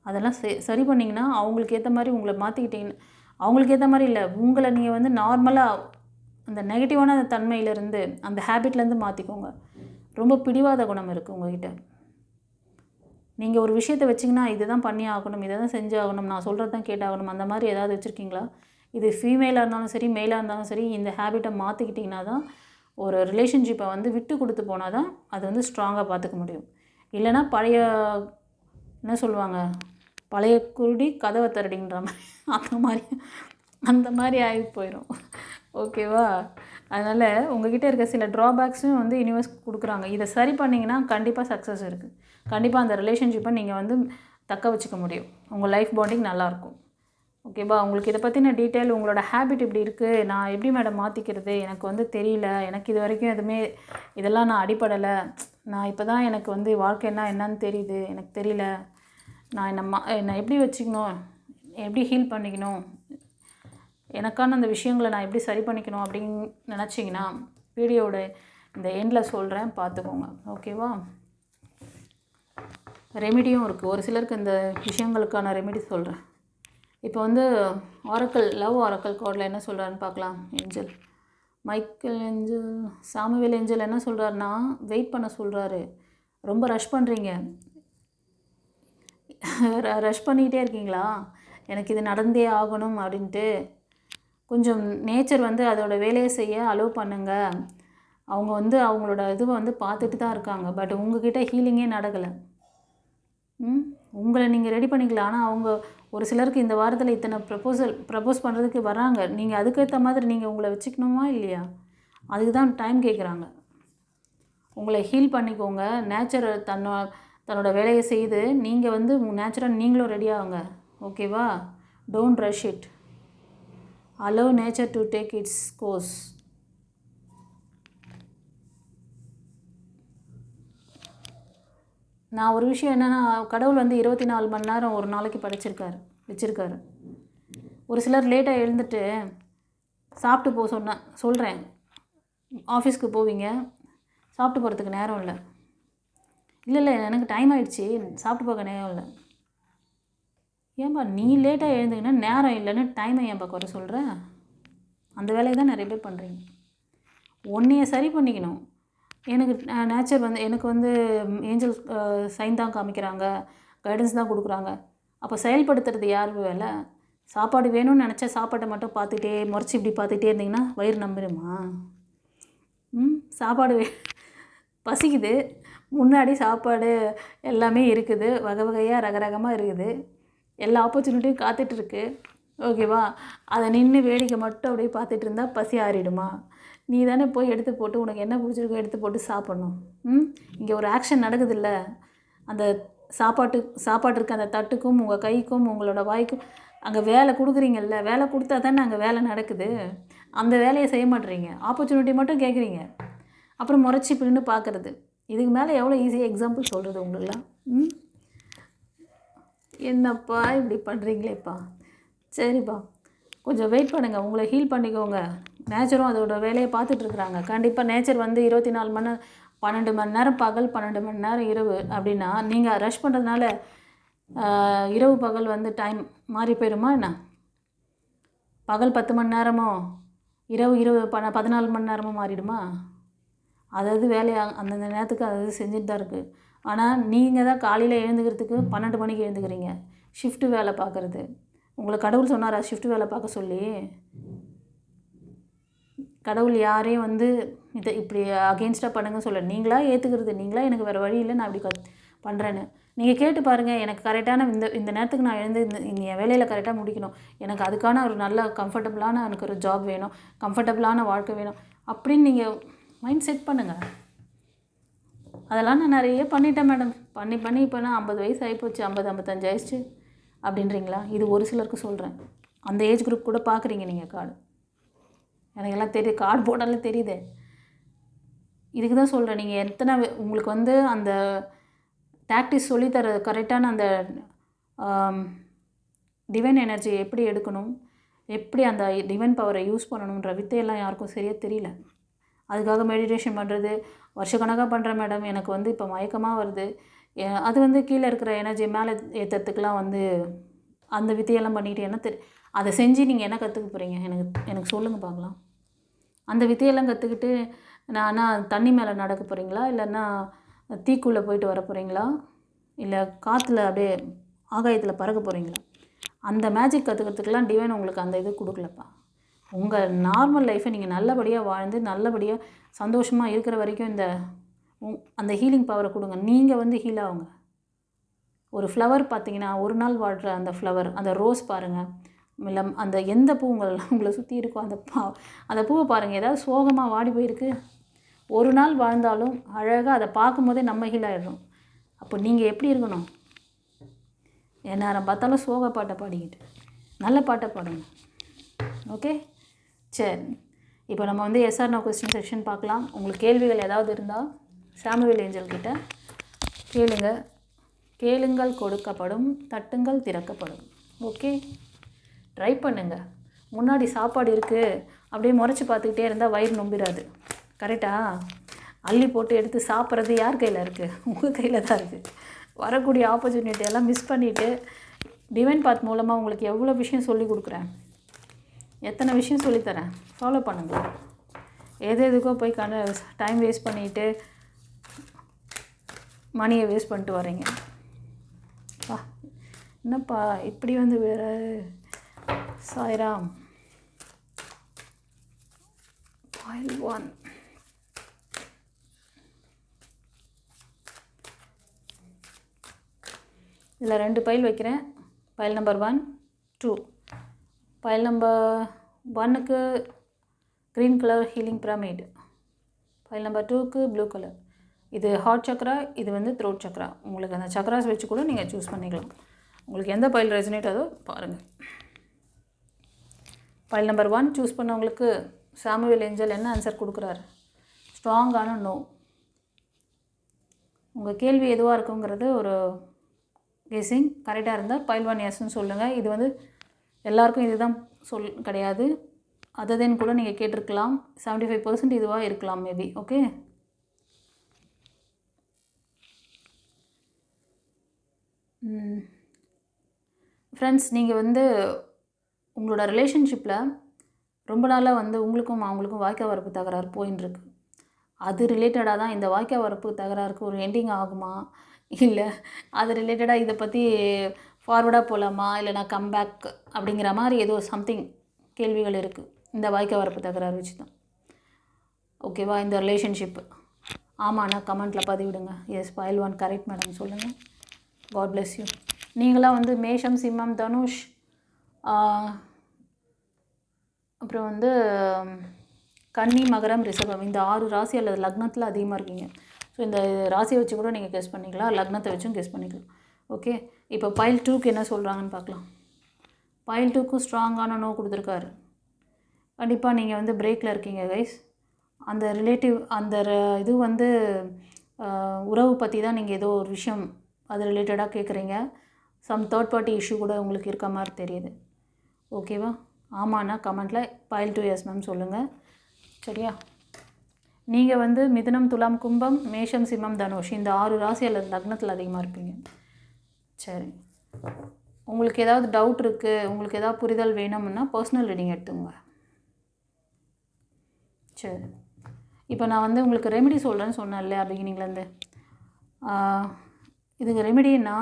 அதெல்லாம் சரி பண்ணிங்கன்னா அவங்களுக்கு ஏற்ற மாதிரி உங்களை மாற்றிக்கிட்டீங்கன்னு, அவங்களுக்கு ஏற்ற மாதிரி இல்லை, உங்களை நீங்கள் வந்து நார்மலாக அந்த நெகட்டிவான அந்த தன்மையிலேருந்து அந்த ஹேபிட்லேருந்து மாற்றிக்கோங்க. ரொம்ப பிடிவாத குணம் இருக்குது உங்கள்கிட்ட. நீங்கள் ஒரு விஷயத்தை வச்சிங்கன்னா இதை தான் பண்ணி ஆகணும், இதை தான் செஞ்சு ஆகணும், நான் சொல்கிறது தான் கேட்டாகணும், அந்த மாதிரி ஏதாவது வச்சுருக்கீங்களா? இது ஃபீமேலாக இருந்தாலும் சரி, மேலாக இருந்தாலும் சரி, இந்த ஹேபிட்டை மாற்றிக்கிட்டிங்கன்னா தான் ஒரு ரிலேஷன்ஷிப்பை வந்து விட்டு கொடுத்து போனால் தான் அது வந்து ஸ்ட்ராங்காக பார்த்துக்க முடியும். இல்லைனா பழைய என்ன சொல்லுவாங்க, பழைய குருடி கதவை தரடின்ற மாதிரி அந்த மாதிரி ஆகி போயிடும். ஓகேவா? அதனால் உங்கள்கிட்ட இருக்க சில ட்ராபேக்ஸும் வந்து யூனிவர்ஸ் கொடுக்குறாங்க. இதை சரி பண்ணிங்கன்னா கண்டிப்பாக சக்ஸஸ் இருக்குது. கண்டிப்பாக அந்த ரிலேஷன்ஷிப்பை நீங்கள் வந்து தக்க வச்சுக்க முடியும். உங்கள் லைஃப் பாண்டிங் நல்லாயிருக்கும். ஓகேவா? உங்களுக்கு இதை பற்றின டீட்டெயில், உங்களோட ஹேபிட் இப்படி இருக்குது, நான் எப்படி மேடம் மாற்றிக்கிறது, எனக்கு வந்து தெரியல, எனக்கு இது வரைக்கும் எதுவுமே இதெல்லாம் நான் அடிப்படலை, நான் இப்போ தான் எனக்கு வந்து வாழ்க்கைன்னா என்னன்னு தெரியுது, எனக்கு தெரியல, நான் என்னை எப்படி வச்சுக்கணும், எப்படி ஹீல் பண்ணிக்கணும், எனக்கான அந்த விஷயங்களை நான் எப்படி சரி பண்ணிக்கணும் அப்படின்னு நினச்சிங்கன்னா வீடியோட இந்த எண்டில் சொல்கிறேன், பார்த்துக்கோங்க. ஓகேவா? ரெமிடியும் இருக்குது. ஒரு சிலருக்கு இந்த விஷயங்களுக்கான ரெமிடி சொல்கிறேன். இப்போ வந்து லவ் ஆரக்கல் கார்டில் என்ன சொல்கிறாருன்னு பார்க்கலாம். Angel Michael angel, Samuel angel என்ன சொல்கிறாருன்னா, வெயிட் பண்ண சொல்கிறாரு. ரொம்ப ரஷ் பண்ணுறீங்க, ரஷ் பண்ணிக்கிட்டே இருக்கீங்களா, எனக்கு இது நடந்தே ஆகணும் அப்படின்ட்டு. கொஞ்சம் நேச்சர் வந்து அதோடய வேலையை செய்ய அலோவ் பண்ணுங்கள். அவங்க வந்து அவங்களோட இதுவை வந்து பார்த்துட்டு தான் இருக்காங்க. பட் உங்ககிட்ட ஹீலிங்கே நடக்கலை. உங்களை நீங்கள் ரெடி பண்ணிக்கலாம். ஆனால் அவங்க ஒரு சிலருக்கு இந்த வாரத்தில் இத்தனை ப்ரப்போஸ் பண்ணுறதுக்கு வராங்க. நீங்கள் அதுக்கேற்ற மாதிரி நீங்கள் உங்களை வச்சுக்கணுமா இல்லையா? அதுக்கு தான் டைம் கேட்குறாங்க. உங்களை ஹீல் பண்ணிக்கோங்க. நேச்சர் தன்னோட வேலையை செய்து நீங்கள் வந்து நேச்சுரல் நீங்களும் ரெடி ஆகுங்க. ஓகேவா? Don't rush it. Allow nature to take its course. நான் ஒரு விஷயம் என்னென்னா, கடவுள் வந்து 24 மணி நேரம் ஒரு நாளைக்கு வச்சுருக்காரு. ஒரு சிலர் லேட்டாக எழுந்துட்டு சாப்பிட்டு சொல்கிறேன், ஆஃபீஸ்க்கு போவீங்க, சாப்பிட்டு போகிறதுக்கு நேரம் இல்லை, இல்லை எனக்கு டைம் ஆகிடுச்சி, சாப்பிட்டு போக நேரம் இல்லை. ஏன்பா நீ லேட்டாக எழுந்துங்கன்னா நேரம் இல்லைன்னு டைமை ஏன்பா குறை சொல்கிற? அந்த வேலையை தான் நிறைய பேர் பண்ணுறீங்க. உன்னைய சரி பண்ணிக்கணும். எனக்கு நேச்சர் வந்து எனக்கு வந்து ஏஞ்சல் சைன் தான் காமிக்கிறாங்க, கைடன்ஸ் தான் கொடுக்குறாங்க. அப்போ செயல்படுத்துறது யார் வேலை? சாப்பாடு வேணும்னு நினச்சா சாப்பாட்டை மட்டும் பார்த்துட்டே முறைச்சி இப்படி பார்த்துட்டே இருந்தீங்கன்னா வயிறு நம்பிடுமா? சாப்பாடு பசிக்குது, முன்னாடி சாப்பாடு எல்லாமே இருக்குது, வகை வகையாக ரகரகமாக இருக்குது, எல்லா ஆப்பர்ச்சுனிட்டியும் காத்துட்ருக்கு. ஓகேவா? அதை நின்று வேடிக்கை மட்டும் அப்படியே பார்த்துட்டு இருந்தால் பசி ஆறிடுமா? நீ தானே போய் எடுத்து போட்டு உனக்கு என்ன பிடிச்சிருக்கோ எடுத்து போட்டு சாப்பிட்ணும். இங்கே ஒரு ஆக்ஷன் நடக்குதில்ல, அந்த சாப்பாட்டு இருக்க அந்த தட்டுக்கும் உங்கள் கைக்கும் உங்களோட வாய்க்கும் அங்கே வேலை கொடுக்குறீங்கல்ல, வேலை கொடுத்தா தானே அங்கே வேலை நடக்குது. அந்த வேலையை செய்ய மாட்டேறீங்க, ஆப்பர்ச்சுனிட்டி மட்டும் கேட்குறீங்க, அப்புறம் முறைச்சி பின்னு பார்க்குறது. இதுக்கு மேலே எவ்வளோ ஈஸியாக எக்ஸாம்பிள் சொல்கிறது உங்களுக்குலாம்? என்னப்பா இப்படி பண்ணுறீங்களேப்பா? சரிப்பா, கொஞ்சம் வெயிட் பண்ணுங்கள், உங்களை ஹீல் பண்ணிக்கோங்க. நேச்சரும் அதோட வேலையை பார்த்துட்ருக்குறாங்க. கண்டிப்பாக நேச்சர் வந்து 24 மணி நேரம், 12 மணி நேரம் பகல், 12 மணி நேரம் இரவு அப்படின்னா நீங்கள் ரஷ் பண்ணுறதுனால இரவு பகல் வந்து டைம் மாறி போயிடுமா என்ன? பகல் 10 மணி நேரமோ இரவு 14 மணி நேரமும் மாறிடுமா? அதாவது வேலையை அந்தந்த நேரத்துக்கு அதாவது செஞ்சுட்டு தான் இருக்குது. ஆனால் நீங்கள் தான் காலையில் எழுந்துக்கிறதுக்கு 12 மணிக்கு எழுந்துக்கிறீங்க. ஷிஃப்ட்டு வேலை பார்க்குறது. உங்களை கடவுள் சொன்னாரா ஷிஃப்ட் வேலை பார்க்க சொல்லி? கடவுள் யாரையும் வந்து இதை இப்படி அகெயின்ஸ்டாக பண்ணுங்கன்னு சொல்ல, நீங்களாக ஏற்றுக்கிறது, நீங்களாக எனக்கு வேறு வழி இல்லை நான் இப்படி பண்ணுறேன்னு. நீங்கள் கேட்டு பாருங்கள், எனக்கு கரெக்டான இந்த நேரத்துக்கு நான் எழுந்து என் வேலையில் கரெக்டாக முடிக்கணும், எனக்கு அதுக்கான ஒரு நல்ல கம்ஃபர்டபுளான எனக்கு ஒரு ஜாப் வேணும், கம்ஃபர்டபுளான வாழ்க்கை வேணும் அப்படின்னு நீங்கள் மைண்ட் செட் பண்ணுங்கள். அதெல்லாம் நான் நிறைய பண்ணிட்டேன் மேடம். பண்ணி இப்போ நான் 50 வயசு ஆகிப்போச்சு, 55 ஆயிடுச்சு அப்படின்றீங்களா? இது ஒரு சிலருக்கு சொல்கிறேன். அந்த ஏஜ் குரூப் கூட பார்க்குறீங்க நீங்கள் கார்டு. எனக்கெல்லாம் தெரியுது, கார்டு போட்டாலே தெரியுது. இதுக்கு தான் சொல்கிறேன், நீங்கள் எத்தனை உங்களுக்கு வந்து அந்த டாக்டிஸ் சொல்லித்தர கரெக்டான அந்த டிவைன் எனர்ஜியை எப்படி எடுக்கணும், எப்படி அந்த டிவைன் பவரை யூஸ் பண்ணணுன்ற வித்தையெல்லாம் யாருக்கும் சரியாக தெரியல. அதுக்காக மெடிடேஷன் பண்ணுறது வருஷக்கணக்காக பண்ணுறேன் மேடம், எனக்கு வந்து இப்போ மயக்கமாக வருது, அது வந்து கீழே இருக்கிற எனர்ஜி மேலே ஏற்றுறதுக்கெலாம் வந்து அந்த வித்தையெல்லாம் பண்ணிக்கிட்டு என்ன அதை செஞ்சு நீங்கள் என்ன கற்றுக்க போகிறீங்க? எனக்கு சொல்லுங்கள் பார்க்கலாம். அந்த வித்தையெல்லாம் கற்றுக்கிட்டு நான் தண்ணி மேலே நடக்க போகிறீங்களா, இல்லைன்னா தீக்குள்ளே போயிட்டு வர போகிறீங்களா, இல்லை காற்றுல அப்படியே ஆகாயத்தில் பறக்க போகிறீங்களா? அந்த மேஜிக் கற்றுக்கிறதுக்கெலாம் டிவைன் உங்களுக்கு அந்த இது கொடுக்கலப்பா. உங்கள் நார்மல் லைஃப்பை நீங்கள் நல்லபடியாக வாழ்ந்து நல்லபடியாக சந்தோஷமாக இருக்கிற வரைக்கும் அந்த ஹீலிங் பவரை கொடுங்க. நீங்கள் வந்து ஹீல் ஆகுங்க. ஒரு ஃப்ளவர் பார்த்தீங்கன்னா, ஒரு நாள் வாழ்கிற அந்த ஃப்ளவர், அந்த ரோஸ் பாருங்கள், இல்லை அந்த எந்த பூ உங்களை சுற்றி இருக்கோ அந்த பூவை பாருங்கள், ஏதாவது சோகமாக வாடி போயிருக்கு, ஒரு நாள் வாழ்ந்தாலும் அழகாக அதை பார்க்கும்போதே நம்ம ஹீல் ஆகிடுறோம். அப்போ நீங்கள் எப்படி இருக்கணும்? நேரம் பார்த்தாலும் சோக பாட்டை பாடிக்கிட்டு நல்ல பாட்டை பாடுங்க. ஓகே, சரி. இப்போ நம்ம வந்து எஸ்ஆர் நோ கொஸ்டின் செக்ஷன் பார்க்கலாம். உங்களுக்கு கேள்விகள் ஏதாவது இருந்தால் சாமுவேல் ஏஞ்சல் கிட்ட கேளுங்கள் கொடுக்கப்படும், தட்டுங்கள் திறக்கப்படும். ஓகே, ட்ரை பண்ணுங்கள். முன்னாடி சாப்பாடு இருக்குது அப்படியே முறைச்சி பார்த்துக்கிட்டே இருந்தால் வயிறு நொம்பிடாது. கரெக்டாக அள்ளி போட்டு எடுத்து சாப்பிட்றது யார் கையில் இருக்குது? உங்கள் கையில் தான் இருக்குது. வரக்கூடிய ஆப்பர்ச்சுனிட்டியெல்லாம் மிஸ் பண்ணிவிட்டு டிவைன் பாத் மூலமாக உங்களுக்கு எவ்வளோ விஷயம் சொல்லி கொடுக்குறேன், எத்தனை விஷயம் சொல்லித்தரேன், ஃபாலோ பண்ணுங்கள். எதுக்கோ போய் டைம் வேஸ்ட் பண்ணிவிட்டு மணியை வேஸ்ட் பண்ணிட்டு வரீங்க. என்னப்பா இப்படி வந்து வேறு சாய்ராம். Pile 1. இதில் 2 பைல் வைக்கிறேன். File number 1, 2. பைல் நம்பர் 1க்கு green colour healing pyramid, file number 2க்கு ப்ளூ கலர். இது ஹார்ட் சக்ரா, இது வந்து த்ரோட் சக்ரா. உங்களுக்கு அந்த சக்ராஸ் வச்சு கூட நீங்கள் சூஸ் பண்ணிக்கலாம். உங்களுக்கு எந்த பைல் ரெசனேட் ஆதோ பாருங்கள். பைல் நம்பர் 1 சூஸ் பண்ணவங்களுக்கு சாமுவேல் ஏஞ்சல் என்ன ஆன்சர் கொடுக்குறாரு? ஸ்ட்ராங்கான நோ. உங்கள் கேள்வி எதுவாக இருக்குங்கிறது ஒரு கெஸிங். கரெக்டாக இருந்தால் பைல் 1 எஸ்ன்னு சொல்லுங்கள். இது வந்து எல்லாருக்கும் இதுதான் கிடையாது, அதன் கூட நீங்கள் கேட்டிருக்கலாம். 75% இதுவாக இருக்கலாம் மேபி. ஓகே, ஃப்ரெண்ட்ஸ், நீங்கள் வந்து உங்களோட ரிலேஷன்ஷிப்பில் ரொம்ப நாளாக வந்து உங்களுக்கும் அவங்களுக்கும் வாய்க்கா வரப்பு தகராறு போயின்ட்டுருக்கு. அது ரிலேட்டடாக தான் இந்த வாய்க்கா வரப்பு தகராறுக்கு ஒரு எண்டிங் ஆகுமா, இல்லை அது ரிலேட்டடாக இதை பற்றி ஃபார்வர்டாக போகலாமா, இல்லைனா கம்பேக் அப்படிங்கிற மாதிரி ஏதோ சம்திங் கேள்விகள் இருக்குது இந்த வாய்க்கா வரப்பு தகராறு வச்சு தான். ஓகேவா? இந்த ரிலேஷன்ஷிப்பு ஆமாண்ணா கமெண்ட்டில் பதிவிடுங்க. எஸ், பைல் 1 கரெக்ட் மேடம் சொல்லுங்கள். God bless you. நீங்களாம் வந்து மேஷம், சிம்மம், தனுஷ், அப்புறம் வந்து கன்னி, மகரம், ரிஷபம், இந்த 6 ராசி அல்லது லக்னத்தில் அதிகமாக இருக்கீங்க. ஸோ இந்த ராசியை வச்சு கூட நீங்கள் கெஸ் பண்ணிக்கலாம், லக்னத்தை வச்சும் கெஸ் பண்ணிக்கலாம். ஓகே, இப்போ பைல் 2க்கு என்ன சொல்கிறாங்கன்னு பார்க்கலாம். பைல் 2க்கும் ஸ்ட்ராங்கான நோ கொடுத்துருக்காரு. கண்டிப்பாக நீங்கள் வந்து பிரேக்கில் இருக்கீங்க கைஸ். அந்த ரிலேட்டிவ் அந்த இது வந்து உறவு பற்றி தான் நீங்கள் ஏதோ ஒரு விஷயம் அது ரிலேட்டடாக கேட்குறீங்க. சம் தேர்ட் பார்ட்டி இஷ்யூ கூட உங்களுக்கு இருக்க மாதிரி தெரியுது. ஓகேவா? ஆமாண்ணா கமெண்ட்டில் பைல் 2 எஸ் மேம் சொல்லுங்கள். சரியா? நீங்கள் வந்து மிதுனம், துலாம், கும்பம், மேஷம், சிம்மம், தனுஷ் இந்த 6 ராசி அல்லது லக்னத்தில் அதிகமாக இருப்பீங்க. சரி, உங்களுக்கு ஏதாவது டவுட் இருக்குது, உங்களுக்கு ஏதாவது புரிதல் வேணும்னா பர்சனல் ரீடிங் எடுத்துங்க. சரி, இப்போ நான் வந்து உங்களுக்கு ரெமெடி சொல்கிறேன்னு சொன்னேன் இல்லையா பிகினிங்லேருந்து. இதுக்கு ரெமெடின்னா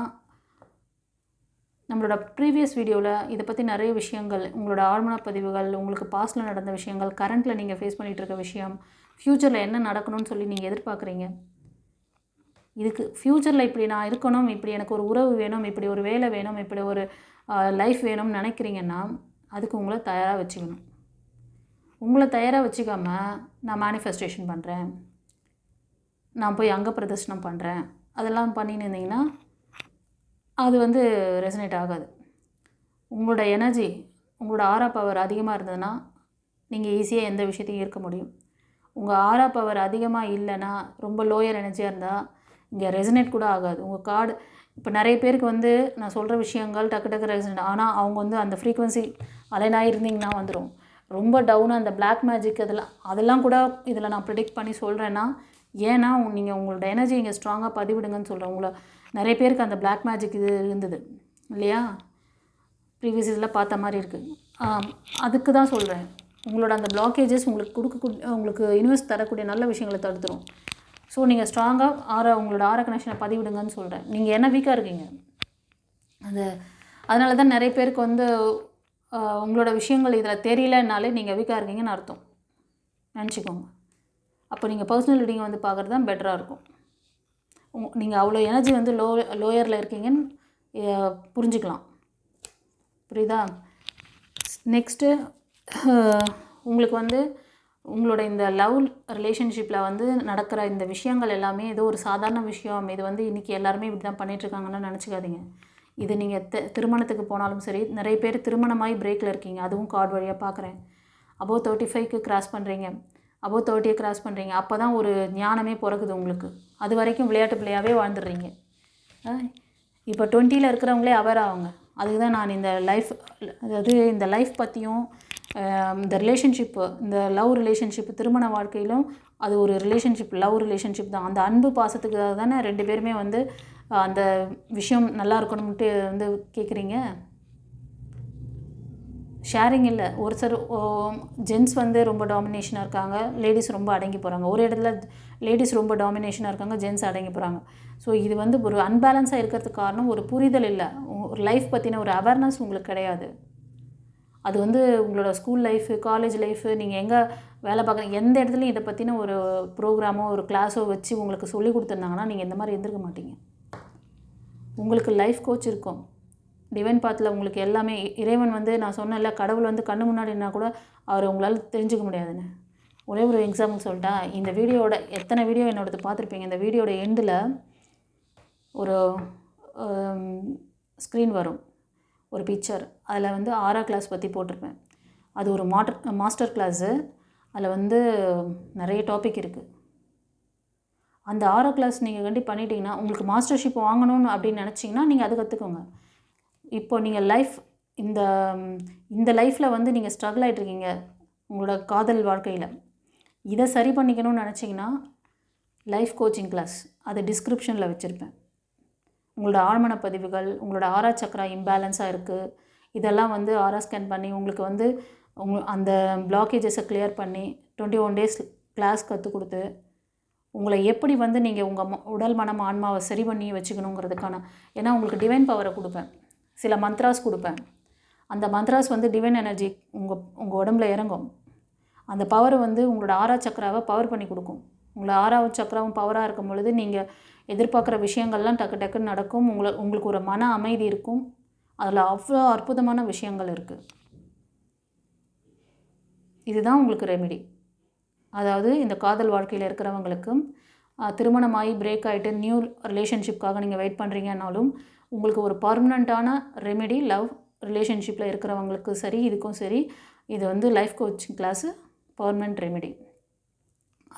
நம்மளோட ப்ரீவியஸ் வீடியோவில் இதை பற்றி நிறைய விஷயங்கள், உங்களோட ஆழ்மன பதிவுகள், உங்களுக்கு பாஸ்ட்டில் நடந்த விஷயங்கள், கரண்ட்டில் நீங்கள் ஃபேஸ் பண்ணிகிட்டு இருக்க விஷயம், ஃப்யூச்சரில் என்ன நடக்கணும்னு சொல்லி நீங்கள் எதிர்பார்க்குறீங்க, இதுக்கு ஃப்யூச்சரில் இப்படி நான் இருக்கணும், இப்படி எனக்கு ஒரு உறவு வேணும், இப்படி ஒரு வேலை வேணும், இப்படி ஒரு லைஃப் வேணும்னு நினைக்கிறீங்கன்னா அதுக்கு உங்களை தயாராக வச்சுக்கணும். உங்களை தயாராக வச்சுக்காமல் நான் மேனிஃபெஸ்டேஷன் பண்ணுறேன், நான் போய் அங்க பிரதர்ஷனம் பண்ணுறேன், அதெல்லாம் பண்ணின்னு இருந்தீங்கன்னா அது வந்து ரெசனேட் ஆகாது. உங்களோட எனர்ஜி, உங்களோட ஆரா பவர் அதிகமாக இருந்ததுன்னா நீங்கள் ஈஸியாக எந்த விஷயத்தையும் ஈர்க்க முடியும். உங்கள் ஆரா பவர் அதிகமாக இல்லைன்னா, ரொம்ப லோயர் எனர்ஜியாக இருந்தால் இங்கே ரெசனேட் கூட ஆகாது. உங்கள் கார்டு இப்போ நிறைய பேருக்கு வந்து நான் சொல்கிற விஷயங்கள் டக்கு டக்கு ரெசனேட், ஆனால் அவங்க வந்து அந்த ஃப்ரீக்வன்சி அலைனாக இருந்தீங்கன்னா வந்துடும். ரொம்ப டவுனாக அந்த பிளாக் மேஜிக் அதெல்லாம் கூட இதில் நான் ப்ரிடிக்ட் பண்ணி சொல்கிறேன்னா, ஏன்னா நீங்கள் உங்களோட எனர்ஜி இங்கே ஸ்ட்ராங்காக பதிவிடுங்கன்னு சொல்கிறேன். உங்களை நிறைய பேருக்கு அந்த பிளாக் மேஜிக் இது இருந்தது இல்லையா, ப்ரீவியஸ் இதில் பார்த்த மாதிரி இருக்குது. அதுக்கு தான் சொல்கிறேன், உங்களோட அந்த பிளாக்கேஜஸ் உங்களுக்கு யூனிவர்ஸ் தரக்கூடிய நல்ல விஷயங்களை தடுத்துரும். ஸோ நீங்கள் ஸ்ட்ராங்காக உங்களோட ஆரா கனெக்ஷனை பதிவிடுங்கன்னு சொல்கிறேன். நீங்கள் என்ன வீக்காக இருக்கீங்க, அதனால தான் நிறைய பேருக்கு வந்து உங்களோட விஷயங்கள் இதில் தெரியலனாலே நீங்கள் வீக்காக இருக்கீங்கன்னு அர்த்தம் நினச்சிக்கோங்க. அப்போ நீங்கள் பர்சனல் ரீடிங்கை வந்து பார்க்குறது தான் பெட்டராக இருக்கும். நீங்கள் அவ்வளோ எனர்ஜி வந்து லோயரில் இருக்கீங்கன்னு புரிஞ்சுக்கலாம். புரியுதா? நெக்ஸ்ட்டு உங்களுக்கு வந்து உங்களோட இந்த லவ் ரிலேஷன்ஷிப்பில் வந்து நடக்கிற இந்த விஷயங்கள் எல்லாமே ஏதோ ஒரு சாதாரண விஷயம், இது வந்து இன்றைக்கி எல்லாருமே இப்படி தான் பண்ணிகிட்ருக்காங்கன்னு நினச்சிக்காதீங்க. இது நீங்கள் திருமணத்துக்கு போனாலும் சரி, நிறைய பேர் திருமணமாகி பிரேக்கில் இருக்கீங்க, அதுவும் கார்டு வழியாக பார்க்குறேன். அபோவ் 35க்கு கிராஸ் பண்ணுறீங்க, அபோவ் 30 கிராஸ் பண்ணுறீங்க, அப்போ தான் ஒரு ஞானமே பிறகுது உங்களுக்கு. அது வரைக்கும் விளையாட்டு பிள்ளையாகவே வாழ்ந்துடுறீங்க. இப்போ 20ல் இருக்கிறவங்களே அவர் ஆகுங்க. அதுக்கு தான் நான் இந்த லைஃப், அதாவது இந்த லைஃப் பற்றியும் இந்த ரிலேஷன்ஷிப்பு, இந்த லவ் ரிலேஷன்ஷிப்பு திருமண வாழ்க்கையிலும் அது ஒரு ரிலேஷன்ஷிப், லவ் ரிலேஷன்ஷிப் தான். அந்த அன்பு பாசத்துக்காக தானே 2 பேருமே வந்து அந்த விஷயம் நல்லா இருக்கணும்ட்டு வந்து கேட்குறீங்க. ஷேரிங் இல்லை. ஒரு சில ஜென்ட்ஸ் வந்து ரொம்ப டாமினேஷனாக இருக்காங்க, லேடிஸ் ரொம்ப அடங்கி போகிறாங்க. ஒரு இடத்துல லேடிஸ் ரொம்ப டாமினேஷனாக இருக்காங்க, ஜென்ட்ஸ் அடங்கி போகிறாங்க. ஸோ இது வந்து ஒரு அன்பேலன்ஸாக இருக்கிறதுக்கு காரணம் ஒரு புரிதல் இல்லை, ஒரு லைஃப் பற்றின ஒரு அவேர்னஸ் உங்களுக்கு கிடையாது. அது வந்து உங்களோட ஸ்கூல் லைஃபு, காலேஜ் லைஃபு, நீங்கள் எங்கே வேலை பார்க்குறீங்க, எந்த இடத்துலையும் இதை பற்றின ஒரு ப்ரோக்ராமோ ஒரு கிளாஸோ வச்சு உங்களுக்கு சொல்லி கொடுத்துருந்தாங்கன்னா நீங்கள் இந்த மாதிரி இருந்திருக்க மாட்டீங்க. உங்களுக்கு லைஃப் கோச் இருக்கும், டிவைன் பாத்தில் உங்களுக்கு எல்லாமே. இறைவன் வந்து நான் சொன்னேன்ல, கடவுள் வந்து கண்ணு முன்னாடினா கூட அவர் உங்களால் தெரிஞ்சுக்க முடியாதுன்னு. ஒரே ஒரு எக்ஸாம்பிள் சொல்லிட்டா, இந்த வீடியோட எத்தனை வீடியோ என்னோடது பார்த்துருப்பீங்க. இந்த வீடியோட எண்டில் ஒரு ஸ்க்ரீன் வரும், ஒரு பிக்சர். அதில் வந்து ஆரா கிளாஸ் பற்றி போட்டிருப்பேன். அது ஒரு மாஸ்டர் கிளாஸு. அதில் வந்து நிறைய டாபிக் இருக்குது. அந்த ஆரா கிளாஸ் நீங்கள் கண்டி பண்ணிட்டீங்கன்னா, உங்களுக்கு மாஸ்டர்ஷிப் வாங்கணும்னு அப்படின்னு நினச்சிங்கன்னா நீங்கள் அது கற்றுக்கோங்க. இப்போ நீங்கள் இந்த லைஃப்பில் வந்து நீங்கள் ஸ்ட்ரகிள் ஆகிட்ருக்கீங்க உங்களோட காதல் வாழ்க்கையில். இதை சரி பண்ணிக்கணும்னு நினச்சிங்கன்னா லைஃப் கோச்சிங் கிளாஸ், அது டிஸ்கிரிப்ஷனில் வச்சுருப்பேன். உங்களோட ஆழ்மன பதிவுகள், உங்களோட ஆரா சக்ரா இம்பேலன்ஸாக இருக்குது, இதெல்லாம் வந்து ஆரா ஸ்கேன் பண்ணி உங்களுக்கு வந்து அந்த பிளாக்கேஜஸை கிளியர் பண்ணி 21 டேஸ் கிளாஸ் கற்றுக் கொடுத்து உங்களை எப்படி வந்து நீங்கள் உங்கள் உடல் மனம் ஆன்மாவை சரி பண்ணி வச்சுக்கணுங்கிறதுக்கான, ஏன்னா உங்களுக்கு டிவைன் பவரை கொடுப்பேன், சில மந்த்ராஸ் கொடுப்பேன். அந்த மந்த்ராஸ் வந்து டிவைன் எனர்ஜி உங்கள் உடம்புல இறங்கும். அந்த பவர் வந்து உங்களோட ஆரா சக்கராவை பவர் பண்ணி கொடுக்கும். உங்களை ஆறாவது சக்கராவும் பவராக இருக்கும் பொழுது நீங்கள் எதிர்பார்க்குற விஷயங்கள்லாம் டக்கு டக்குன்னு நடக்கும். உங்களுக்கு ஒரு மன அமைதி இருக்கும். அதில் அவ்வளோ அற்புதமான விஷயங்கள் இருக்குது. இதுதான் உங்களுக்கு ரெமிடி. அதாவது இந்த காதல் வாழ்க்கையில் இருக்கிறவங்களுக்கு, திருமணமாகி பிரேக் ஆகிட்டு நியூ ரிலேஷன்ஷிப்காக நீங்கள் வெயிட் பண்ணுறீங்கன்னாலும் உங்களுக்கு ஒரு பர்மனண்ட்டான ரெமிடி லவ் ரிலேஷன்ஷிப்பில் இருக்கிறவங்களுக்கு சரி, இதுக்கும் சரி, இது வந்து life coaching class permanent remedy.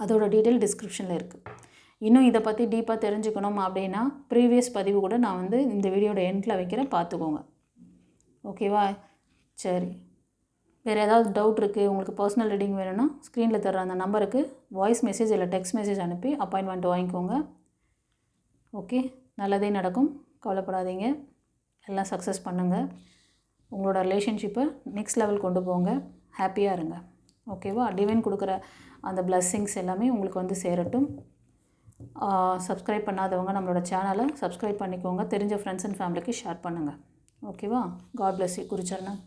அதோட டீட்டெயில் டிஸ்கிரிப்ஷனில் இருக்குது. இன்னும் இதை பற்றி டீப்பாக தெரிஞ்சுக்கணும் அப்படின்னா ப்ரீவியஸ் பதிவு கூட நான் வந்து இந்த வீடியோட எண்டில் வைக்கிறேன், பார்த்துக்கோங்க. ஓகேவா? சரி, வேறு ஏதாவது டவுட் இருக்குது, உங்களுக்கு பர்சனல் ரீடிங் வேணும்னா ஸ்க்ரீனில் தர்ற அந்த நம்பருக்கு வாய்ஸ் மெசேஜ் இல்லை டெக்ஸ்ட் மெசேஜ் அனுப்பி அப்பாயின்மெண்ட் வாங்கிக்கோங்க. ஓகே, நல்லதே நடக்கும், கவலைப்படாதீங்க, எல்லாம் சக்ஸஸ் பண்ணுங்கள். உங்களோட ரிலேஷன்ஷிப்பை நெக்ஸ்ட் லெவல் கொண்டு போங்க, ஹாப்பியாக இருங்க. ஓகேவா? டிவைன் கொடுக்குற அந்த பிளெஸ்ஸிங்ஸ் எல்லாமே உங்களுக்கு வந்து சேரட்டும். சப்ஸ்கிரைப் பண்ணாதவங்க நம்மளோட சேனலை சப்ஸ்கிரைப் பண்ணிக்கோங்க. தெரிஞ்ச ஃப்ரெண்ட்ஸ் அண்ட் ஃபேமிலிக்கு ஷேர் பண்ணுங்கள். ஓகேவா? God bless you. குருச்சரணம்.